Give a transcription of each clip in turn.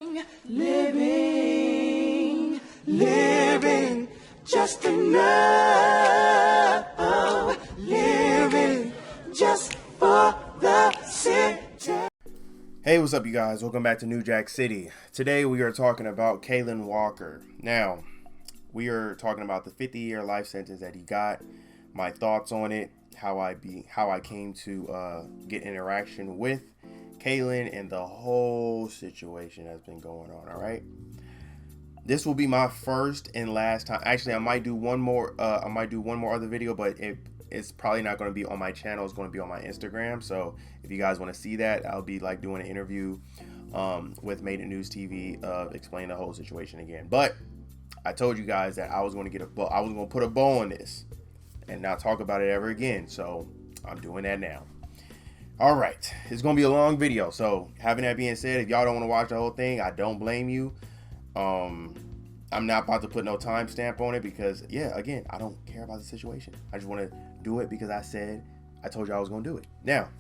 Living just enough, living just for the city. Hey, what's up, you guys? Welcome back to New Jack City. Today we are talking about Kaylan Walker. Now, we are talking about the 50-year life sentence that he got, my thoughts on it, how I came to get interaction with Kaylan, and the whole situation that's been going on. All right. This will be my first and last time. Actually, I might do one more. Other video, but it's probably not going to be on my channel. It's going to be on my Instagram. So if you guys want to see that, I'll be like doing an interview with Made It News TV, explain the whole situation again. But I told you guys that I was going to put a bow on this and not talk about it ever again. So I'm doing that now. All right, it's going to be a long video. So having that being said, if y'all don't want to watch the whole thing, I don't blame you. I'm not about to put no timestamp on it because, yeah, again, I don't care about the situation. I just want to do it because I told you I was going to do it. Now,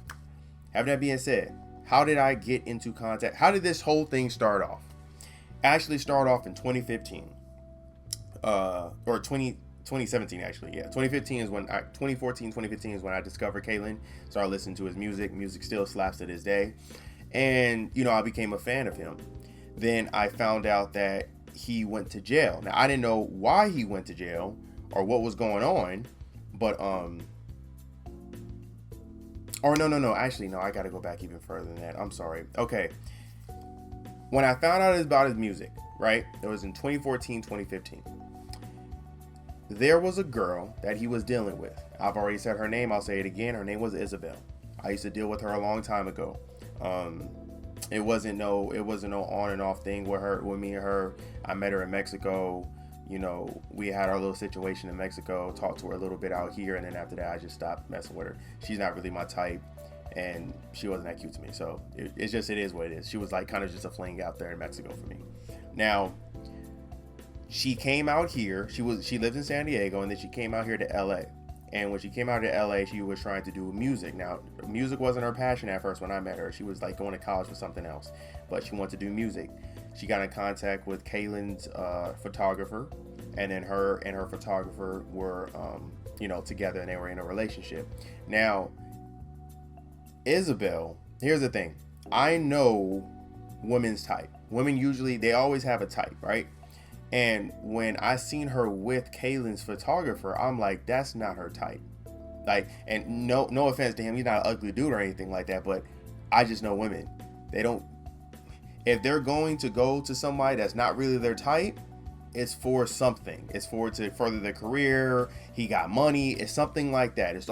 having that being said, how did I get into contact? How did this whole thing start off? Actually start off in 2015, or 2017, actually. Yeah, 2015 is when 2014, 2015 is when I discovered Kaylan, started listening to his music. Music still slaps to this day. And, I became a fan of him. Then I found out that he went to jail. Now, I didn't know why he went to jail or what was going on, but no. Actually, no, I got to go back even further than that. I'm sorry. Okay. When I found out about his music, right? It was in 2014, 2015. There was a girl that he was dealing with. I've already said her name. I'll say it again. Her name was Isabel. I used to deal with her a long time ago. It wasn't no on and off thing with me and her. I met her in Mexico. We had our little situation in Mexico, talked to her a little bit out here, and then after that I just stopped messing with her. She's not really my type, and she wasn't that cute to me. So it is what it is. She was like kind of just a fling out there in Mexico for me. Now, she came out here. She lived in San Diego, and then she came out here to LA. And when she came out to LA, she was trying to do music. Now, music wasn't her passion at first when I met her. She was like going to college for something else, but she wanted to do music. She got in contact with Kaylan's photographer, and then her and her photographer were, together, and they were in a relationship. Now, Isabel, here's the thing. I know women's type. Women usually, they always have a type, right? And when I seen her with Kaylan's photographer, I'm like, that's not her type. Like, and no offense to him, he's not an ugly dude or anything like that, but I just know women. If they're going to go to somebody that's not really their type, it's for something. It's to further their career. He got money. It's something like that. It's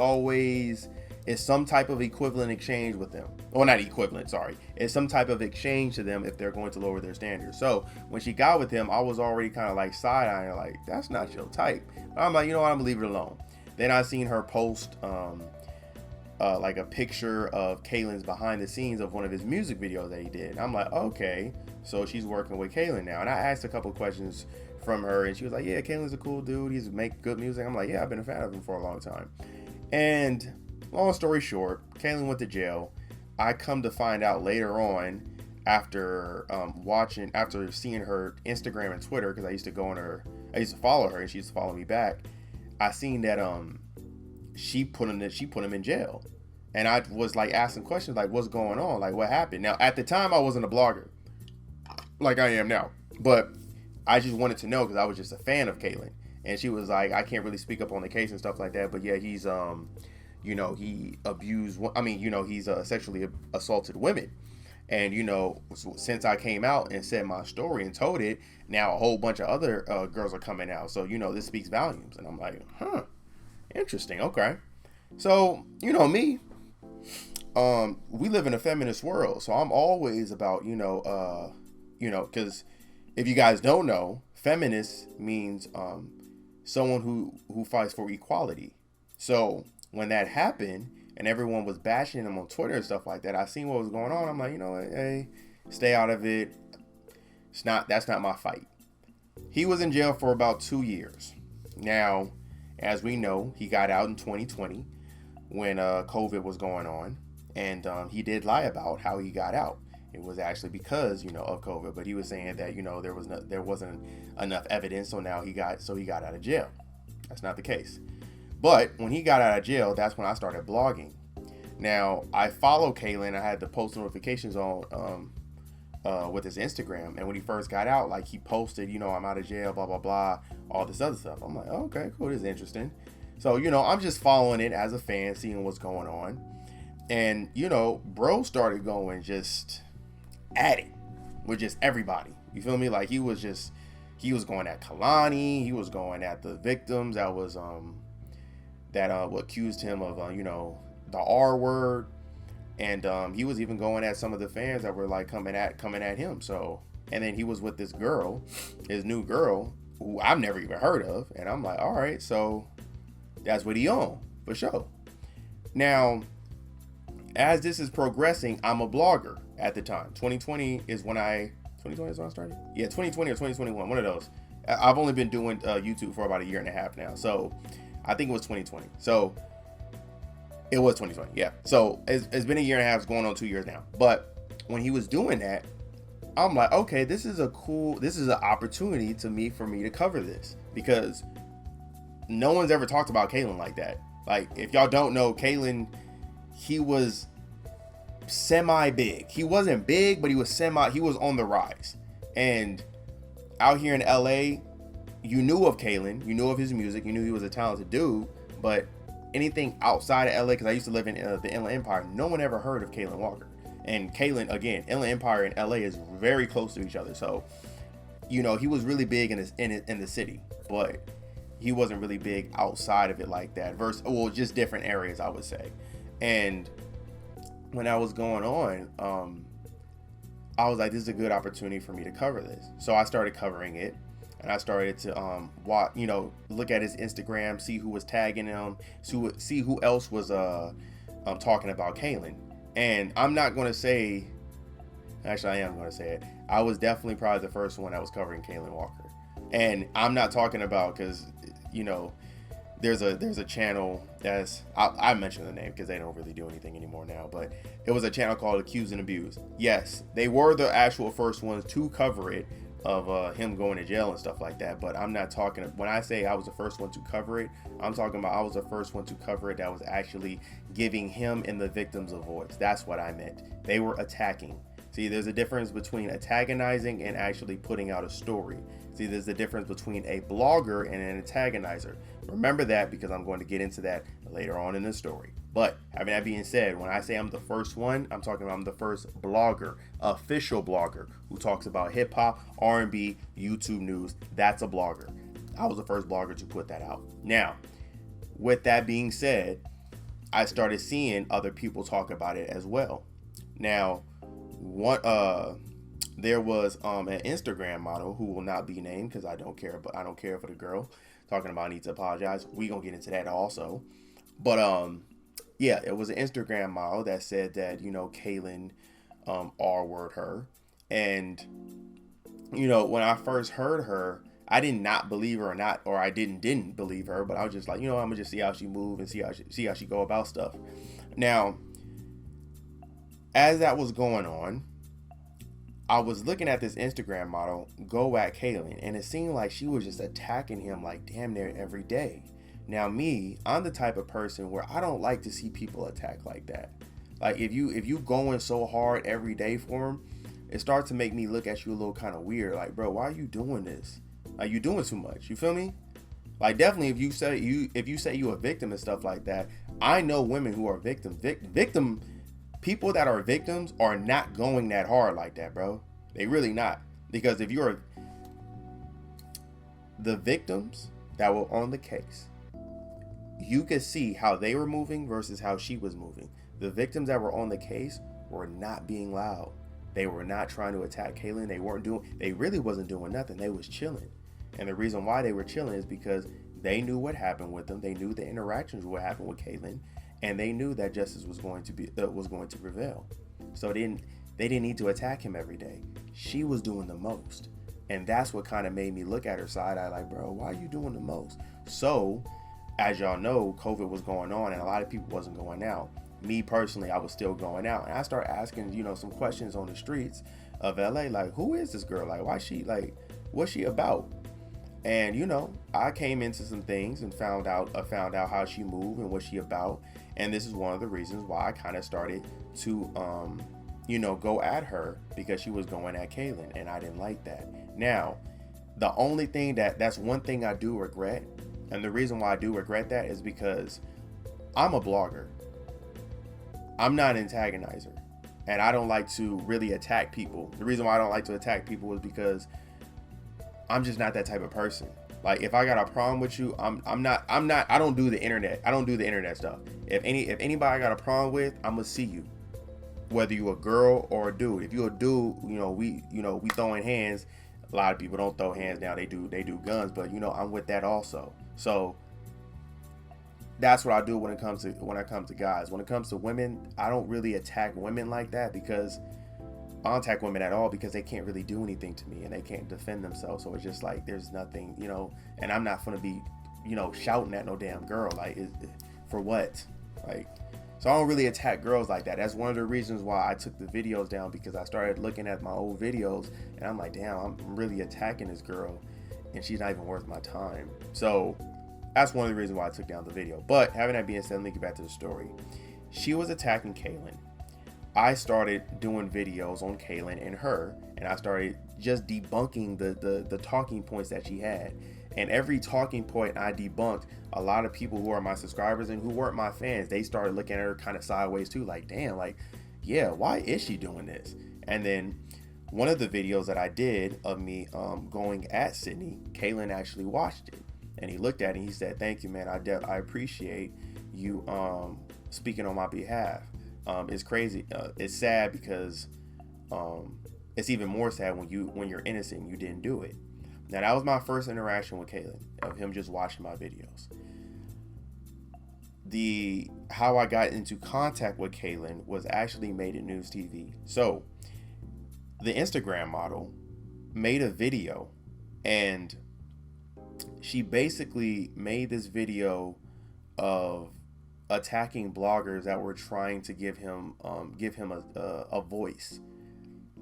some type of equivalent exchange with them. Well, not equivalent, sorry. It's some type of exchange to them if they're going to lower their standards. So when she got with him, I was already kind of like side-eyeing her, like, that's not your type. But I'm like, you know what, I'm gonna leave it alone. Then I seen her post like a picture of Kaylan's behind the scenes of one of his music videos that he did. And I'm like, okay, so she's working with Kaylan now. And I asked a couple of questions from her, and she was like, yeah, Kaylan's a cool dude. He's make good music. I'm like, yeah, I've been a fan of him for a long time. And long story short, Kaylan went to jail. I come to find out later on, after seeing her Instagram and Twitter, because I used to follow her and she used to follow me back. I seen that she put him in jail, and I was like asking questions like, what's going on, like what happened. Now at the time I wasn't a blogger like I am now, but I just wanted to know because I was just a fan of Kaylan. And she was like, I can't really speak up on the case and stuff like that, but yeah, he's he abused, he's sexually assaulted women. And, since I came out and said my story and told it, now a whole bunch of other girls are coming out. So, this speaks volumes. And I'm like, interesting. Okay. So, me, we live in a feminist world. So I'm always about, because if you guys don't know, feminist means someone who fights for equality. So when that happened and everyone was bashing him on Twitter and stuff like that, I seen what was going on. I'm like, hey, stay out of it. That's not my fight. He was in jail for about 2 years. Now, as we know, he got out in 2020 when COVID was going on, and he did lie about how he got out. it was actually because, of COVID. But he was saying that, there wasn't enough evidence, so now he got out of jail. That's not the case. But when he got out of jail, that's when I started blogging. Now, I follow Kaylin. I had the post notifications on with his Instagram. And when he first got out, like, he posted, I'm out of jail, blah, blah, blah, all this other stuff. I'm like, oh, okay, cool, this is interesting. So, I'm just following it as a fan, seeing what's going on. And, bro started going just at it with just everybody. You feel me? Like, he was going at Kalani. He was going at the victims that was, accused him of, the R word. And he was even going at some of the fans that were like coming at him. So, and then he was with this girl, his new girl, who I've never even heard of. And I'm like, all right, so that's what he on for sure. Now, as this is progressing, I'm a blogger at the time. 2020 is when I started. Yeah, 2020 or 2021, one of those. I've only been doing YouTube for about a year and a half now. So I think it was 2020. So it was 2020, yeah. So it's been a year and a half, it's going on 2 years now. But when he was doing that, I'm like, okay, this is an opportunity for me to cover this, because no one's ever talked about Kaylin like that. Like, if y'all don't know, Kaylin, he was semi-big. He wasn't big, but he was on the rise. And out here in LA, you knew of Kaylin, you knew of his music, you knew he was a talented dude, but anything outside of LA, because I used to live in the Inland Empire, no one ever heard of Kaylin Walker. And Kaylin, again, Inland Empire and LA is very close to each other. So, he was really big in the city, but he wasn't really big outside of it like that. Just different areas, I would say. And when I was going on, I was like, this is a good opportunity for me to cover this. So I started covering it. And I started to watch, look at his Instagram, see who was tagging him, see who else was talking about Kaylin. And I'm not going to say, actually I am going to say it, I was definitely probably the first one that was covering Kaylin Walker. And I'm not talking about, because there's a channel that's, I mentioned the name because they don't really do anything anymore now, but it was a channel called Accused and Abused. Yes, they were the actual first ones to cover it, of him going to jail and stuff like that. But I'm not talking, when I say I was the first one to cover it, I'm talking about I was the first one to cover it that was actually giving him and the victims a voice. That's what I meant. They were attacking. See, there's a difference between antagonizing and actually putting out a story. See, there's a difference between a blogger and an antagonizer. Remember that, because I'm going to get into that later on in the story. But having that being said, when I say I'm the first one, I'm talking about I'm the first blogger, official blogger, who talks about hip hop, R&B, YouTube news. That's a blogger. I was the first blogger to put that out. Now, with that being said, I started seeing other people talk about it as well. Now, there was an Instagram model who will not be named because I don't care, but I don't care for the girl talking about I need to apologize. We gonna get into that also. But yeah, it was an Instagram model that said that, Kaylin R-word her. And, when I first heard her, I did not believe her or I didn't believe her, but I was just like, I'm gonna just see how she move and see how she go about stuff. Now, as that was going on, I was looking at this Instagram model go at Kaylin, and it seemed like she was just attacking him like damn near every day. Now I'm the type of person where I don't like to see people attack like that. Like, if you going so hard every day for him, it starts to make me look at you a little kind of weird. Like, bro, why are you doing this? Like, you doing too much. You feel me? Like, definitely, if you say you a victim and stuff like that, I know women who are victim people that are victims are not going that hard like that, bro. They really not. Because if you're the victims that were on the case, you could see how they were moving versus how she was moving. The victims that were on the case were not being loud. They were not trying to attack Kaylin. They really wasn't doing nothing. They was chilling. And the reason why they were chilling is because they knew what happened with them. They knew the interactions would happen with Kaylin, and they knew that justice was going to prevail. So they didn't need to attack him every day. She was doing the most. And that's what kind of made me look at her side eye like, bro, why are you doing the most? So, as y'all know, COVID was going on and a lot of people wasn't going out. me personally, I was still going out, and I started asking, some questions on the streets of LA, like, who is this girl? Like, why she, like, what's she about? And I came into some things and found out how she moved and what she about. And this is one of the reasons why I kind of started to go at her, because she was going at Kaylin, and I didn't like that. Now, the only thing that's one thing I do regret, and the reason why I do regret that is because I'm a blogger. I'm not an antagonizer, and I don't like to really attack people. The reason why I don't like to attack people is because I'm just not that type of person. Like, if I got a problem with you, I'm not, I don't do the internet. I don't do the internet stuff. If anybody I got a problem with, I'm gonna see you. Whether you a girl or a dude. If you a dude, we throwing hands. A lot of people don't throw hands now. They do guns, but I'm with that also. So that's what I do when it comes to guys. When it comes to women, I don't really attack women like that, because I don't attack women at all, because they can't really do anything to me and they can't defend themselves. So it's just like, there's nothing, and I'm not gonna be, shouting at no damn girl. Like, for what? Like, so I don't really attack girls like that. That's one of the reasons why I took the videos down, because I started looking at my old videos and I'm like, damn, I'm really attacking this girl and she's not even worth my time. So that's one of the reasons why I took down the video. But having that being said, let me get back to the story. She was attacking Kaylin. I started doing videos on Kaylin and her, and I started just debunking the talking points that she had. And every talking point I debunked, a lot of people who are my subscribers and who weren't my fans, they started looking at her kind of sideways too, like, damn, like, yeah, why is she doing this? And then one of the videos that I did of me going at Sydney, Kaylin actually watched it, and he looked at it and he said, thank you, man, I appreciate you speaking on my behalf. It's crazy. It's sad, because it's even more sad when you're innocent and you didn't do it. Now, that was my first interaction with Kaylin, of him just watching my videos. How I got into contact with Kaylin was actually Made It News TV. So the Instagram model made a video, and she basically made this video of attacking bloggers that were trying to give him a voice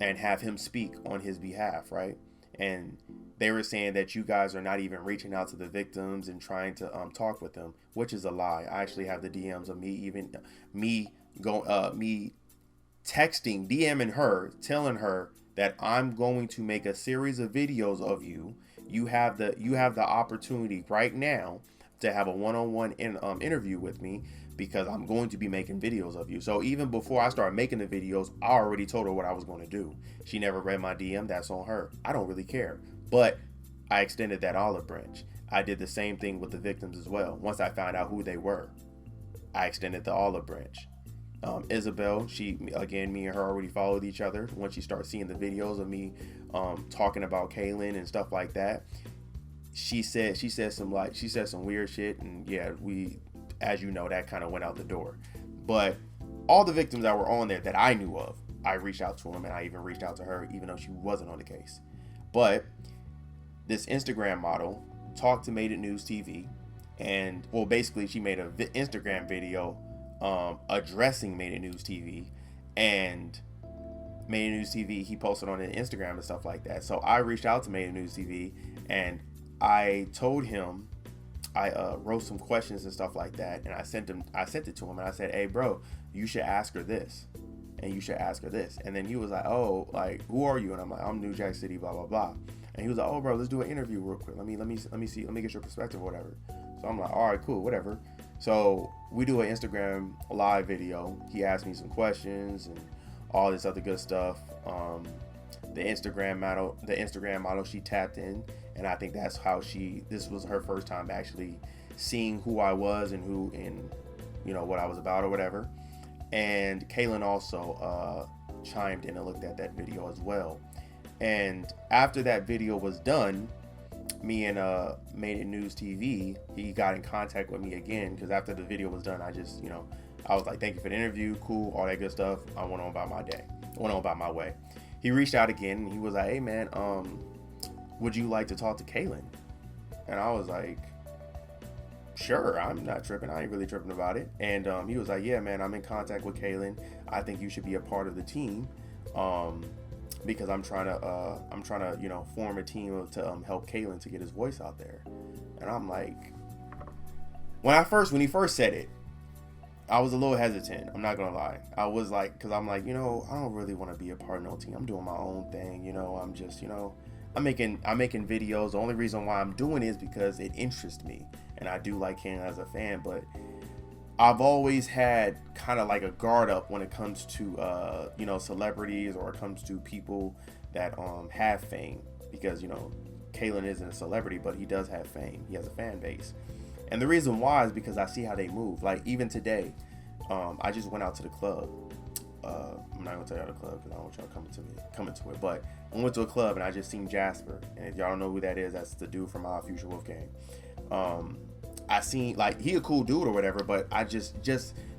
and have him speak on his behalf, right? And they were saying that you guys are not even reaching out to the victims and trying to talk with them, which is a lie. I actually have the DMs of me texting, DMing her, telling her that I'm going to make a series of videos of you. You have the opportunity right now to have a one-on-one interview with me, because I'm going to be making videos of you. So even before I started making the videos, I already told her what I was going to do. She never read my DM. That's on her. I don't really care. But I extended that olive branch. I did the same thing with the victims as well. Once I found out who they were, I extended the olive branch. Isabel, me and her already followed each other. Once she started seeing the videos of me talking about Kaylin and stuff like that, she said some weird shit, and yeah, as you know, that kind of went out the door. But all the victims that were on there that I knew of, I reached out to them, and I even reached out to her, even though she wasn't on the case. But this Instagram model talked to Made It News TV, and well, basically she made a Instagram video addressing Made It News TV, and Made It News TV, he posted on Instagram and stuff like that. So I reached out to Made It News TV, and I told him, I wrote some questions and stuff like that, and I sent it to him, and I said, hey bro, you should ask her this, and you should ask her this. And then he was like, oh, like, who are you? And I'm like, I'm New Jack City, blah blah blah. And he was like, oh bro, let's do an interview real quick, let me see, let me get your perspective or whatever. So I'm like, all right, cool, whatever. So we do an Instagram live video. He asked me some questions and all this other good stuff. The Instagram model, she tapped in, and I think that's how this was her first time actually seeing who I was and what I was about or whatever. And Kaylin also chimed in and looked at that video as well. And after that video was done, me and Made It News TV, he got in contact with me again, because after the video was done, I just, I was like, thank you for the interview, cool, all that good stuff. I went on about my day, went on about my way. He reached out again, and he was like, hey man, would you like to talk to Kaylin? And I was like, sure, I'm not tripping. I ain't really tripping about it. And he was like, yeah, man, I'm in contact with Kaylin. I think you should be a part of the team. Because I'm trying to, form a team to help Kaylin to get his voice out there. And I'm like, when he first said it, I was a little hesitant. I'm not gonna lie. I was like, because I'm like, I don't really want to be a part of no team. I'm doing my own thing. I'm just, I'm making videos. The only reason why I'm doing it is because it interests me, and I do like him as a fan. But I've always had kind of like a guard up when it comes to celebrities, or it comes to people that have fame, because Kaylin isn't a celebrity, but he does have fame. He has a fan base. And the reason why is because I see how they move. Like, even today, I just went out to the club. I'm not gonna tell y'all the club because I don't want y'all coming to it. But I went to a club and I just seen Jasper. And if y'all don't know who that is, that's the dude from our Future Wolfgang. I seen, like, he a cool dude or whatever, but I just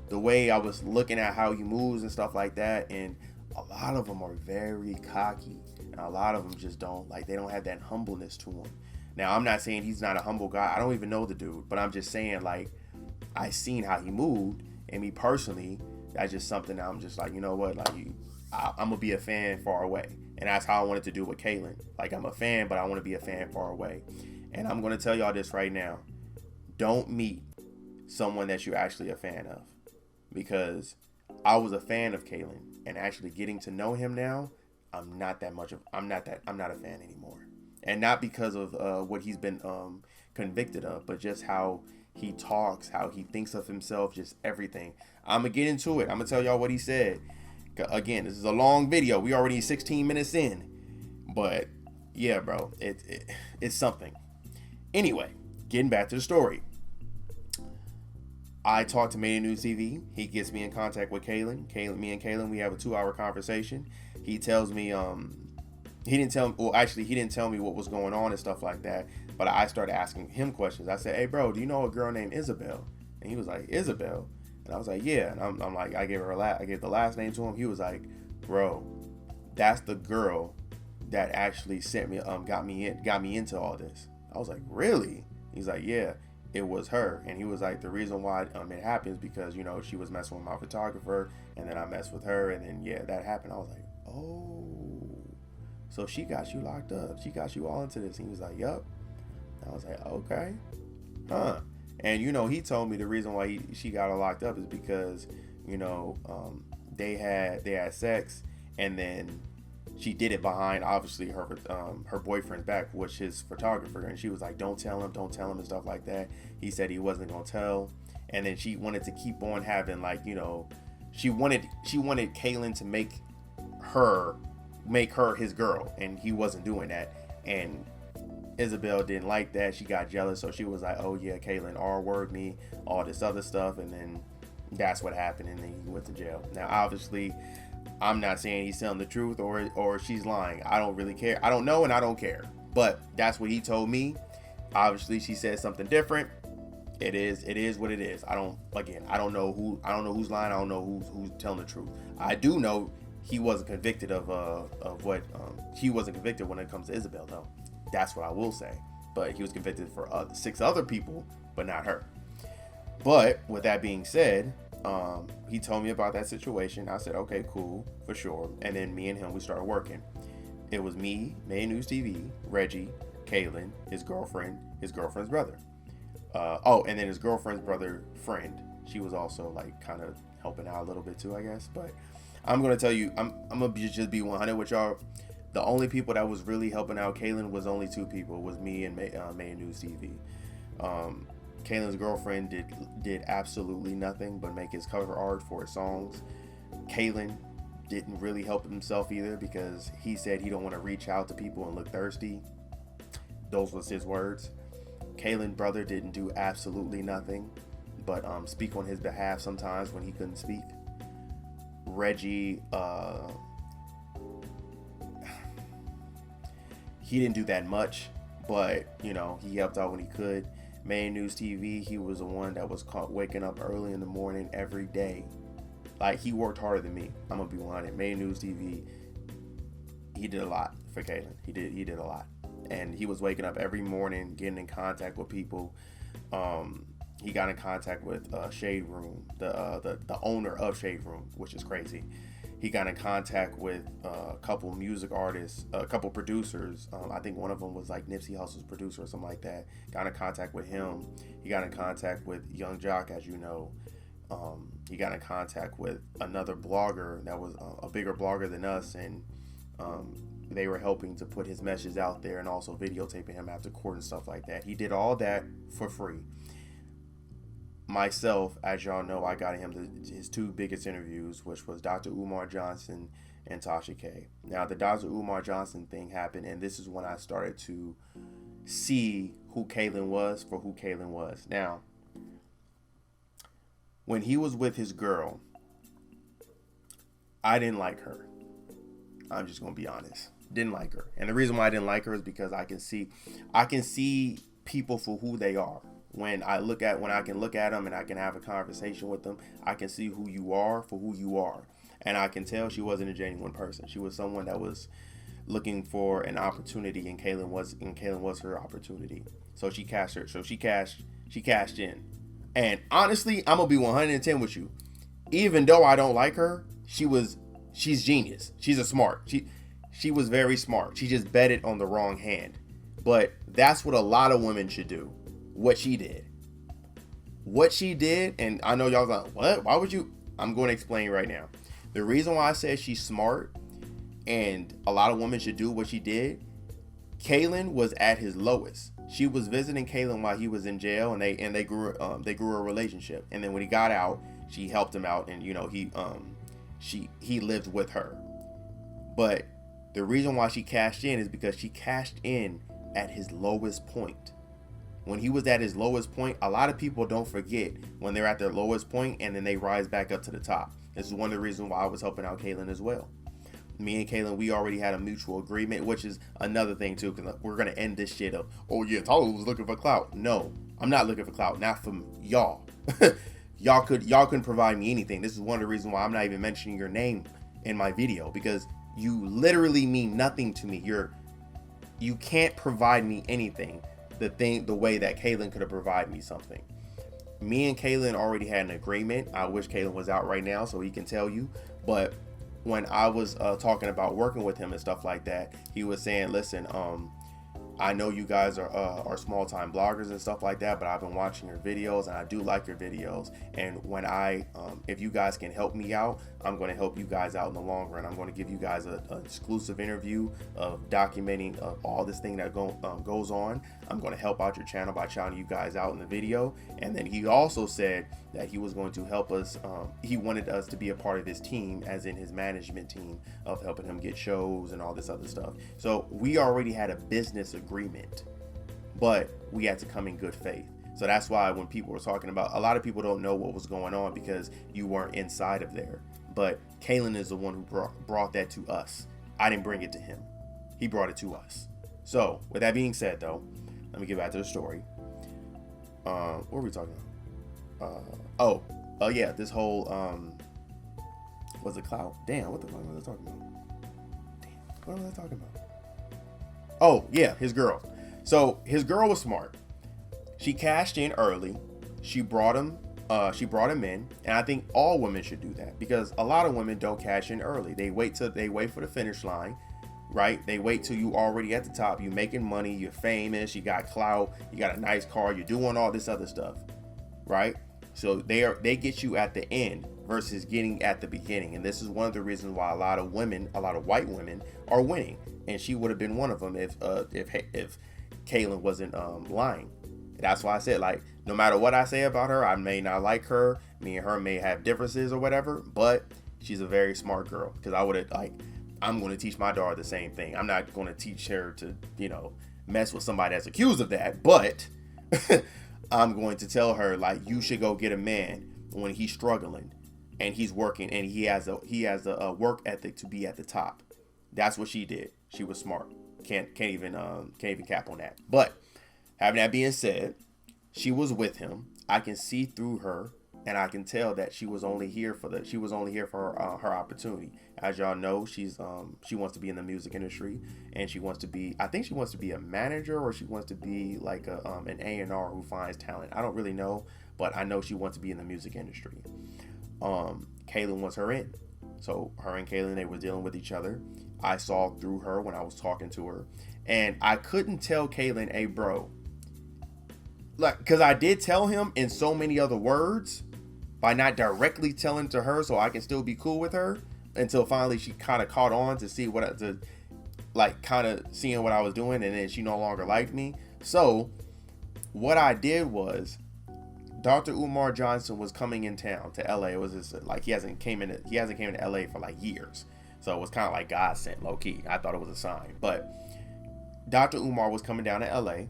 the way I was looking at how he moves and stuff like that, and a lot of them are very cocky, and a lot of them just don't, like, they don't have that humbleness to them. Now, I'm not saying he's not a humble guy. I don't even know the dude, but I'm just saying, like, I seen how he moved, and me personally, that's just something that I'm just like, you know what, like, I'm gonna be a fan far away, and that's how I wanted to do with Kaylin. Like, I'm a fan, but I want to be a fan far away, and I'm gonna tell y'all this right now: don't meet someone that you're actually a fan of, because I was a fan of Kaylin, and actually getting to know him now, I'm not a fan anymore. And not because of what he's been convicted of, but just how he talks, how he thinks of himself, just everything. I'm going to get into it. I'm going to tell y'all what he said. Again, this is a long video. We already 16 minutes in. But, yeah, bro, it's something. Anyway, getting back to the story. I talked to Made in News TV. He gets me in contact with Kaylin. Me and Kaylin, we have a 2-hour conversation. He tells me... He didn't tell me what was going on and stuff like that, but I started asking him questions. I said, hey, bro, do you know a girl named Isabel? And he was like, Isabel? And I was like, yeah. And I'm like, I gave the last name to him. He was like, bro, that's the girl that actually sent me, got me into all this. I was like, really? He's like, yeah, it was her. And he was like, the reason why it happens because, she was messing with my photographer, and then I messed with her, and then, yeah, that happened. I was like, oh. So she got you locked up. She got you all into this. And he was like, yup. I was like, okay. Huh. And, he told me the reason why she got her locked up is because, they had sex, and then she did it behind, obviously, her boyfriend's back, which his photographer. And she was like, don't tell him, and stuff like that. He said he wasn't going to tell. And then she wanted to keep on having, like, she wanted Kaylin to make her his girl, and he wasn't doing that. And Isabel didn't like that. She got jealous, so she was like, oh yeah, Kaylin R-word me, all this other stuff, and then that's what happened, and then he went to jail. Now, obviously, I'm not saying he's telling the truth or she's lying. I don't really care. I don't know, and I don't care. But that's what he told me. Obviously, she said something different. It is what it is. I don't know who's lying. I don't know who's telling the truth. I do know he wasn't convicted of what he wasn't convicted when it comes to Isabel, though. That's what I will say. But he was convicted for 6 other people, but not her. But with that being said, he told me about that situation. I said, okay, cool, for sure. And then me and him, we started working. It was me, Made News TV, Reggie, Kaylin, his girlfriend's brother. And then his girlfriend's brother friend. She was also like kind of helping out a little bit too, I guess. But I'm gonna tell you, I'm gonna just be 100 with y'all. The only people that was really helping out Kaylin was only 2 people. It was me and Made News TV. Kaylin's girlfriend did absolutely nothing but make his cover art for his songs. Kaylin didn't really help himself either because he said he don't want to reach out to people and look thirsty. Those was his words. Kaylin's brother didn't do absolutely nothing but speak on his behalf sometimes when he couldn't speak. Reggie, he didn't do that much, but he helped out when he could. Main News TV, he was the one that was caught waking up early in the morning every day. Like, he worked harder than me. I'm gonna be 100. Main News TV, he did a lot for Kaylin. He did a lot, and he was waking up every morning, getting in contact with people. he got in contact with Shade Room, the owner of Shade Room, which is crazy. He got in contact with a couple music artists, a couple producers. I think one of them was like Nipsey Hussle's producer or something like that. Got in contact with him. He got in contact with Young Jock, as you know. He got in contact with another blogger that was a bigger blogger than us, and they were helping to put his messages out there and also videotaping him after court and stuff like that. He did all that for free. Myself, as y'all know, I got him his two biggest interviews, which was Dr. Umar Johnson and Tasha K. Now, the Dr. Umar Johnson thing happened, and this is when I started to see who Kaylin was for who Kaylin was. Now, when he was with his girl, I didn't like her. I'm just going to be honest. Didn't like her. And the reason why I didn't like her is because I can see people for who they are. When I can look at them and I can have a conversation with them, I can see who you are for who you are. And I can tell she wasn't a genuine person. She was someone that was looking for an opportunity, and Kaylin was her opportunity. So she cashed in. And honestly, I'm gonna be 110 with you. Even though I don't like her, she's genius. She's a smart. She was very smart. She just bet it on the wrong hand. But that's what a lot of women should do. What she did, and I know y'all like, what? Why would you? I'm going to explain right now. The reason why I said she's smart and a lot of women should do what she did, Kaylin was at his lowest. She was visiting Kaylin while he was in jail, and they grew a relationship. And then when he got out, she helped him out, and he lived with her. But the reason why she cashed in is because she cashed in at his lowest point. When he was at his lowest point, a lot of people don't forget when they're at their lowest point and then they rise back up to the top. This is one of the reasons why I was helping out Kaylin as well. Me and Kaylin, we already had a mutual agreement, which is another thing too, because we're going to end this shit up. Oh yeah, Tyler was looking for clout. No, I'm not looking for clout. Not from y'all. y'all couldn't provide me anything. This is one of the reasons why I'm not even mentioning your name in my video, because you literally mean nothing to me. You can't provide me anything. The way that Kaylin could have provided me something. Me and Kaylin already had an agreement. I wish Kaylin was out right now so he can tell you. But when I was talking about working with him and stuff like that, he was saying, listen, I know you guys are small time bloggers and stuff like that, but I've been watching your videos and I do like your videos. And when if you guys can help me out, I'm going to help you guys out in the long run. I'm going to give you guys an exclusive interview of documenting all this thing that goes on. I'm going to help out your channel by shouting you guys out in the video. And then he also said that he was going to help us. He wanted us to be a part of his team, as in his management team, of helping him get shows and all this other stuff. So we already had a business agreement, but we had to come in good faith. So that's why when people were talking about, a lot of people don't know what was going on because you weren't inside of there. But Kaylin is the one who brought that to us. I didn't bring it to him. He brought it to us. So with that being said, though, let me get back to the story. What were we talking about? Yeah, this whole was it clout? Damn, what the fuck was I talking about? Damn, what was I talking about? Oh yeah, his girl. So his girl was smart. She cashed in early. She brought him in, and I think all women should do that, because a lot of women don't cash in early. They wait for the finish line, right? They wait till you already at the top. You making money, you're famous, you got clout, you got a nice car, you're doing all this other stuff, right? So they get you at the end versus getting at the beginning. And this is one of the reasons why a lot of white women are winning. And she would have been one of them if Kaylin wasn't lying. That's why I said, like, no matter what I say about her, I may not like her. Me and her may have differences or whatever, but she's a very smart girl. Because I'm going to teach my daughter the same thing. I'm not going to teach her to, mess with somebody that's accused of that. But I'm going to tell her, like, you should go get a man when he's struggling and he's working and he has a work ethic to be at the top. That's what she did. She was smart. Can't even cap on that. But having that being said, she was with him. I can see through her and I can tell that she was only here for her opportunity. As y'all know, she wants to be in the music industry, and she wants to be, I think she wants to be a manager, or she wants to be like an A&R who finds talent. I don't really know, but I know she wants to be in the music industry. Kaylin wants her in. So her and Kaylin, they were dealing with each other. I saw through her when I was talking to her, and I couldn't tell Kaylin, hey bro, like, because I did tell him in so many other words by not directly telling to her, so I can still be cool with her, until finally she kind of caught on to see kind of seeing what I was doing, and then she no longer liked me. So what I did was, Dr. Umar Johnson was coming in town to LA. It was just like he hasn't came into LA for like years. So it was kind of like God sent, low key. I thought it was a sign. But Dr. Umar was coming down to LA,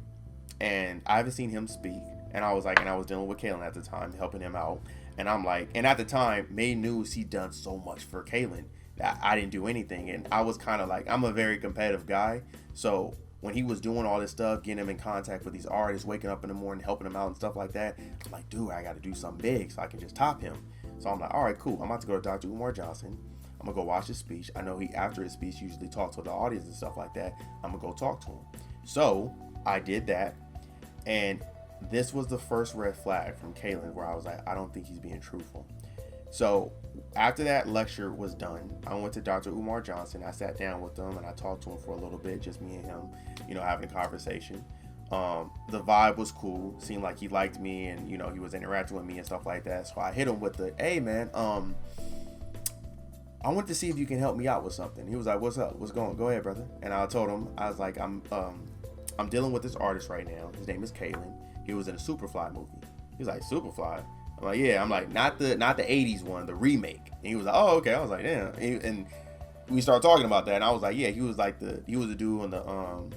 and I haven't seen him speak. And I was dealing with Kaylin at the time, helping him out. And I'm like, and at the time, Made News, he done so much for Kaylin that I didn't do anything. And I was kind of like, I'm a very competitive guy. So when he was doing all this stuff, getting him in contact with these artists, waking up in the morning, helping them out and stuff like that, I'm like, dude, I got to do something big so I can just top him. So I'm like, all right, cool. I'm about to go to Dr. Umar Johnson. I'm going to go watch his speech. I know after his speech, usually talks with the audience and stuff like that. I'm going to go talk to him. So I did that. And this was the first red flag from Kaylin, where I was like, I don't think he's being truthful. So after that lecture was done, I went to Dr. Umar Johnson. I sat down with him and I talked to him for a little bit, just me and him, having a conversation. The vibe was cool. Seemed like he liked me, and he was interacting with me and stuff like that. So I hit him with the, hey man, I want to see if you can help me out with something. He was like, what's up? What's going on? Go ahead, brother. And I told him, I was like, I'm dealing with this artist right now. His name is Kaylin. He was in a Superfly movie. He's like, Superfly? I'm like, yeah. I'm like, not the 80s one, the remake. And he was like, oh, okay. I was like, yeah. And we started talking about that, and I was like, yeah, he was the dude on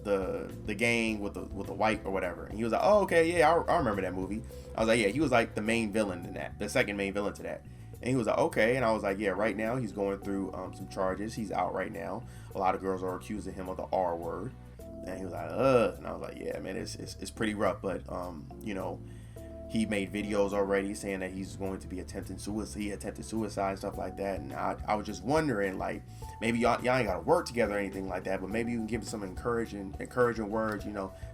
the gang with the white or whatever. And he was like, oh, okay, yeah, I remember that movie. I was like, yeah, he was like the main villain in that, the second main villain to that. And he was like, okay. And I was like, yeah, right now he's going through some charges. He's out right now. A lot of girls are accusing him of the R word. And he was like, and I was like, yeah, man, it's pretty rough. But he made videos already saying that he's going to be attempted suicide, stuff like that. And I was just wondering, like, maybe y'all ain't got to work together or anything like that, but maybe you can give him some encouraging words,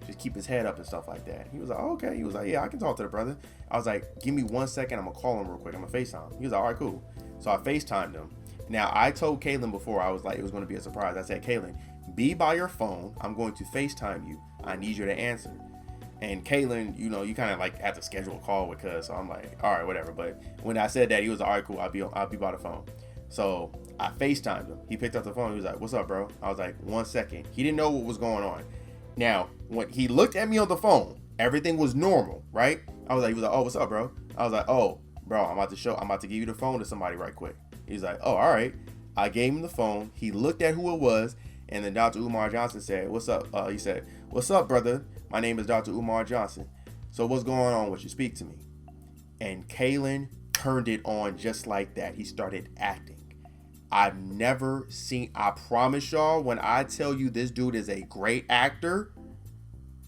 just keep his head up and stuff like that. He was like, oh, okay. He was like, yeah, I can talk to the brother. I was like, give me 1 second. I'm going to call him real quick. I'm going to FaceTime. He was like, all right, cool. So I FaceTimed him. Now, I told Kaylin before, I was like, it was going to be a surprise. I said, Kaylin, be by your phone. I'm going to FaceTime you. I need you to answer. And Kaylin, you kind of like have to schedule a call with cuz. So I'm like, all right, whatever. But when I said that, he was like, all right, cool. I'll be by the phone. So I FaceTimed him. He picked up the phone. He was like, what's up, bro? I was like, 1 second. He didn't know what was going on. Now, when he looked at me on the phone, everything was normal, right? He was like, oh, what's up, bro? I was like, oh, bro, I'm about to give you the phone to somebody right quick. He's like, oh, all right. I gave him the phone. He looked at who it was. And then Dr. Umar Johnson said, what's up? He said, what's up, brother? My name is Dr. Umar Johnson. So what's going on with you? Speak to me. And Kaylin turned it on just like that. He started acting. I've never seen, I promise y'all, when I tell you this dude is a great actor,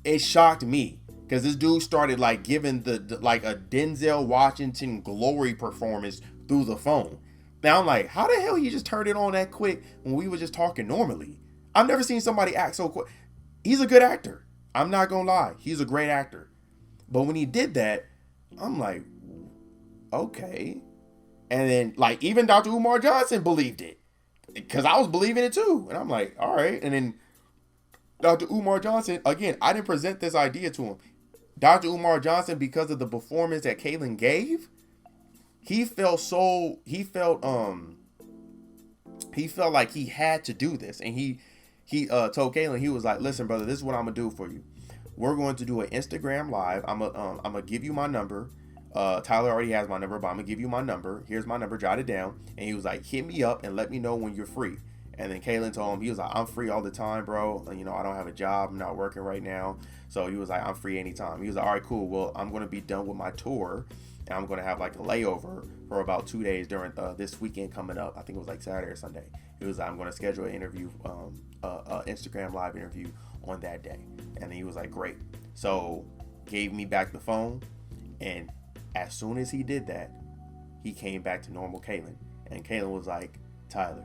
it shocked me. Because this dude started like giving like a Denzel Washington glory performance through the phone. Now I'm like, how the hell he just turned it on that quick when we were just talking normally? I've never seen somebody act so quick. He's a good actor. I'm not gonna lie. He's a great actor. But when he did that, I'm like, okay. And then like even Dr. Umar Johnson believed it. Because I was believing it too. And I'm like, all right. And then Dr. Umar Johnson, again, I didn't present this idea to him. Dr. Umar Johnson, because of the performance that Kaylin gave, he felt like he had to do this. And he told Kaylin, he was like, listen, brother, this is what I'm gonna do for you. We're going to do an Instagram live. I'm gonna give you my number. Tyler already has my number, but I'm gonna give you my number. Here's my number, jot it down. And he was like, hit me up and let me know when you're free. And then Kaylin told him, he was like, I'm free all the time, bro. I don't have a job. I'm not working right now. So he was like, I'm free anytime. He was like, all right, cool. Well, I'm going to be done with my tour. And I'm going to have like a layover for about 2 days during this weekend coming up. I think it was like Saturday or Sunday. He was like, I'm going to schedule an interview, Instagram live interview on that day. And he was like, great. So gave me back the phone. And As soon as he did that, he came back to normal Kaylin. And Kaylin was like, Tyler,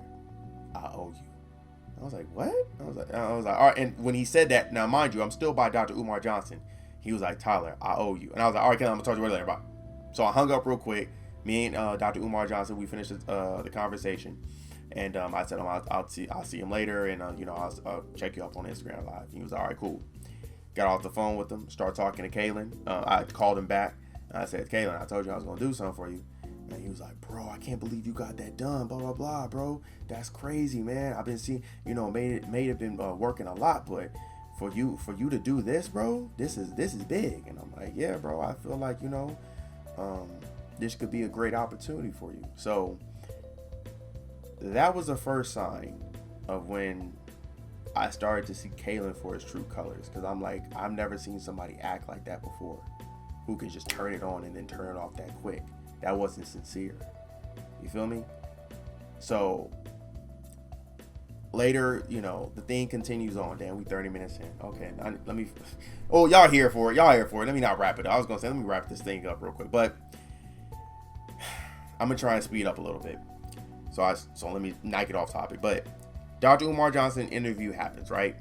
I owe you. I was like, what? I was like, all right. And when he said that, now mind you, I'm still by Dr. Umar Johnson. He was like, Tyler, I owe you. And I was like, all right, Kaylin, I'm gonna talk to you later. Bye. So I hung up real quick. Me and Dr. Umar Johnson, we finished the conversation. And I said, I'll see him later, and I'll check you up on Instagram Live. He was all right, cool. Got off the phone with him, started talking to Kaylin. I called him back, and I said, Kaylin, I told you I was gonna do something for you. And he was like, bro, I can't believe you got that done, blah blah blah, bro. That's crazy, man. I've been seeing, Made it been working a lot, but for you to do this, bro, this is big. And I'm like, yeah, bro, I feel like this could be a great opportunity for you. So that was the first sign of when I started to see Kaylin for his true colors. Because I'm like, I've never seen somebody act like that before, who can just turn it on and then turn it off that quick. That wasn't sincere. You feel me? So later, the thing continues on. Damn, we 30 minutes in. Okay, let me. Oh, y'all here for it. Let me not wrap it up. I was gonna say, let me wrap this thing up real quick, but I'm gonna try and speed up a little bit. So let me knock it off topic. But Dr. Umar Johnson interview happens, right?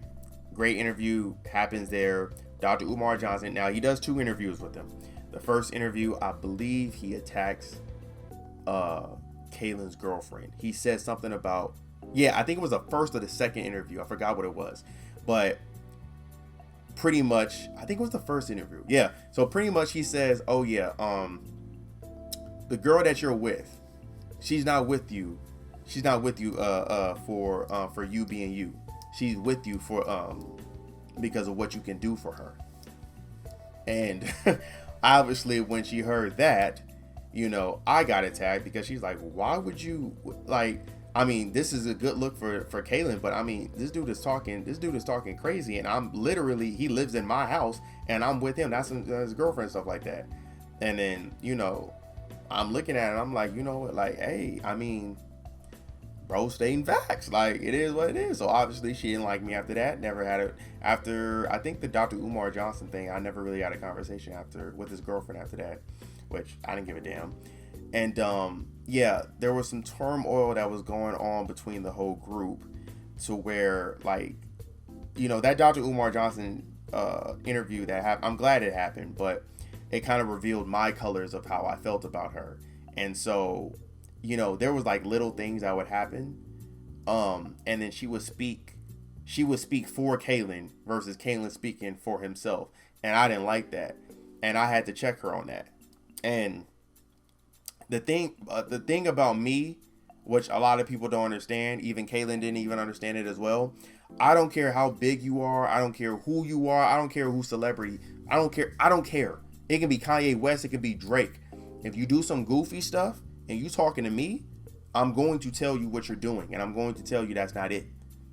Great interview happens there. Dr. Umar Johnson, now he does 2 interviews with him. The first interview, I believe he attacks Kaylin's girlfriend. He says something about, I think it was the first or the second interview. I forgot what it was. But pretty much, I think it was the first interview. Yeah. So pretty much he says, oh yeah, the girl that you're with, she's not with you for you being you. She's with you for because of what you can do for her. And obviously when she heard that, I got attacked, because she's like, why would you, like, I mean, this is a good look for Kaylin, but I mean, this dude is talking crazy, and I'm literally, he lives in my house and I'm with him. That's his girlfriend, stuff like that. And then, I'm looking at it, I'm like, like, hey, I mean, bro, stating facts. Like, it is what it is. So obviously she didn't like me after that. Never had it after, I think the Dr. Umar Johnson thing, I never really had a conversation with his girlfriend after that, which I didn't give a damn. And there was some turmoil that was going on between the whole group, to where, like, that Dr. Umar Johnson interview that happened, I'm glad it happened, but it kind of revealed my colors of how I felt about her. And so, there was like little things that would happen. And then she would speak for Kaylin versus Kaylin speaking for himself. And I didn't like that. And I had to check her on that. And the thing about me, which a lot of people don't understand, even Kaylin didn't even understand it as well. I don't care how big you are. I don't care who you are. I don't care who's celebrity. I don't care. It can be Kanye West. It can be Drake. If you do some goofy stuff and you talking to me, I'm going to tell you what you're doing, and I'm going to tell you that's not it.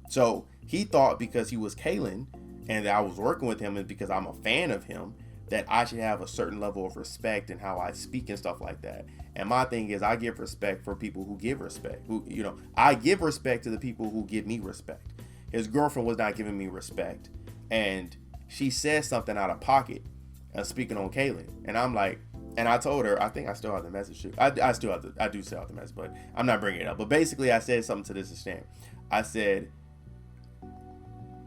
So he thought because he was Kaylin and that I was working with him, and because I'm a fan of him, that I should have a certain level of respect in how I speak and stuff like that. And my thing is, I give respect for people who give respect. I give respect to the people who give me respect. His girlfriend was not giving me respect, and she said something out of pocket, speaking on Kaylin, and I'm like, and I told her, I think I still have the message too. I do still have the message, but I'm not bringing it up. But basically, I said something to this extent. I said,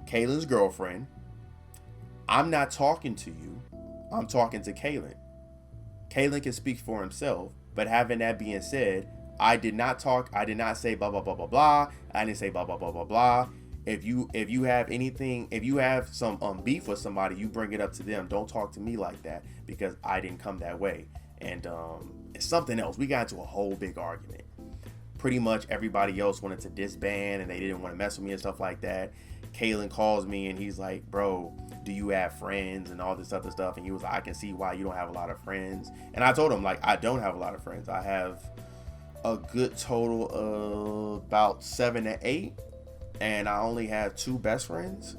Kaylin's girlfriend, I'm not talking to you. I'm talking to Kaylin. Kaylin can speak for himself, but having that being said, I did not say blah, blah, blah, blah, blah. I didn't say blah, blah, blah, blah, blah. If you have some beef with somebody, you bring it up to them. Don't talk to me like that, because I didn't come that way. And it's something else. We got into a whole big argument. Pretty much everybody else wanted to disband, and they didn't want to mess with me and stuff like that. Kaylin calls me and he's like, bro, do you have friends and all this other stuff? And he was like, I can see why you don't have a lot of friends. And I told him, like, I don't have a lot of friends. I have a good total of about 7 to 8. And I only have 2 best friends.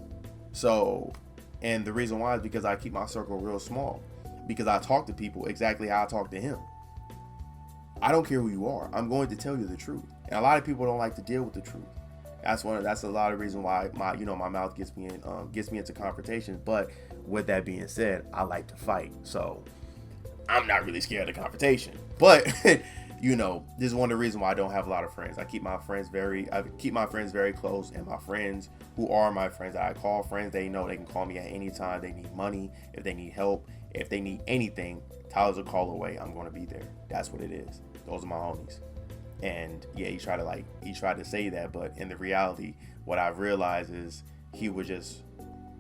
So, and the reason why is because I keep my circle real small, because I talk to people exactly how I talk to him. I don't care who you are. I'm going to tell you the truth. And a lot of people don't like to deal with the truth. That's a lot of reason why my mouth gets me into confrontations. But with that being said, I like to fight. So I'm not really scared of confrontation. But you know, this is one of the reasons why I don't have a lot of friends. I keep my friends very close, and my friends who are my friends that I call friends, they know they can call me at any time. They need money, if they need help, if they need anything, Tyler's a call away. I'm going to be there. That's what it is. Those are my homies. And yeah, he tried to say that, but in the reality, what I've realized is he was just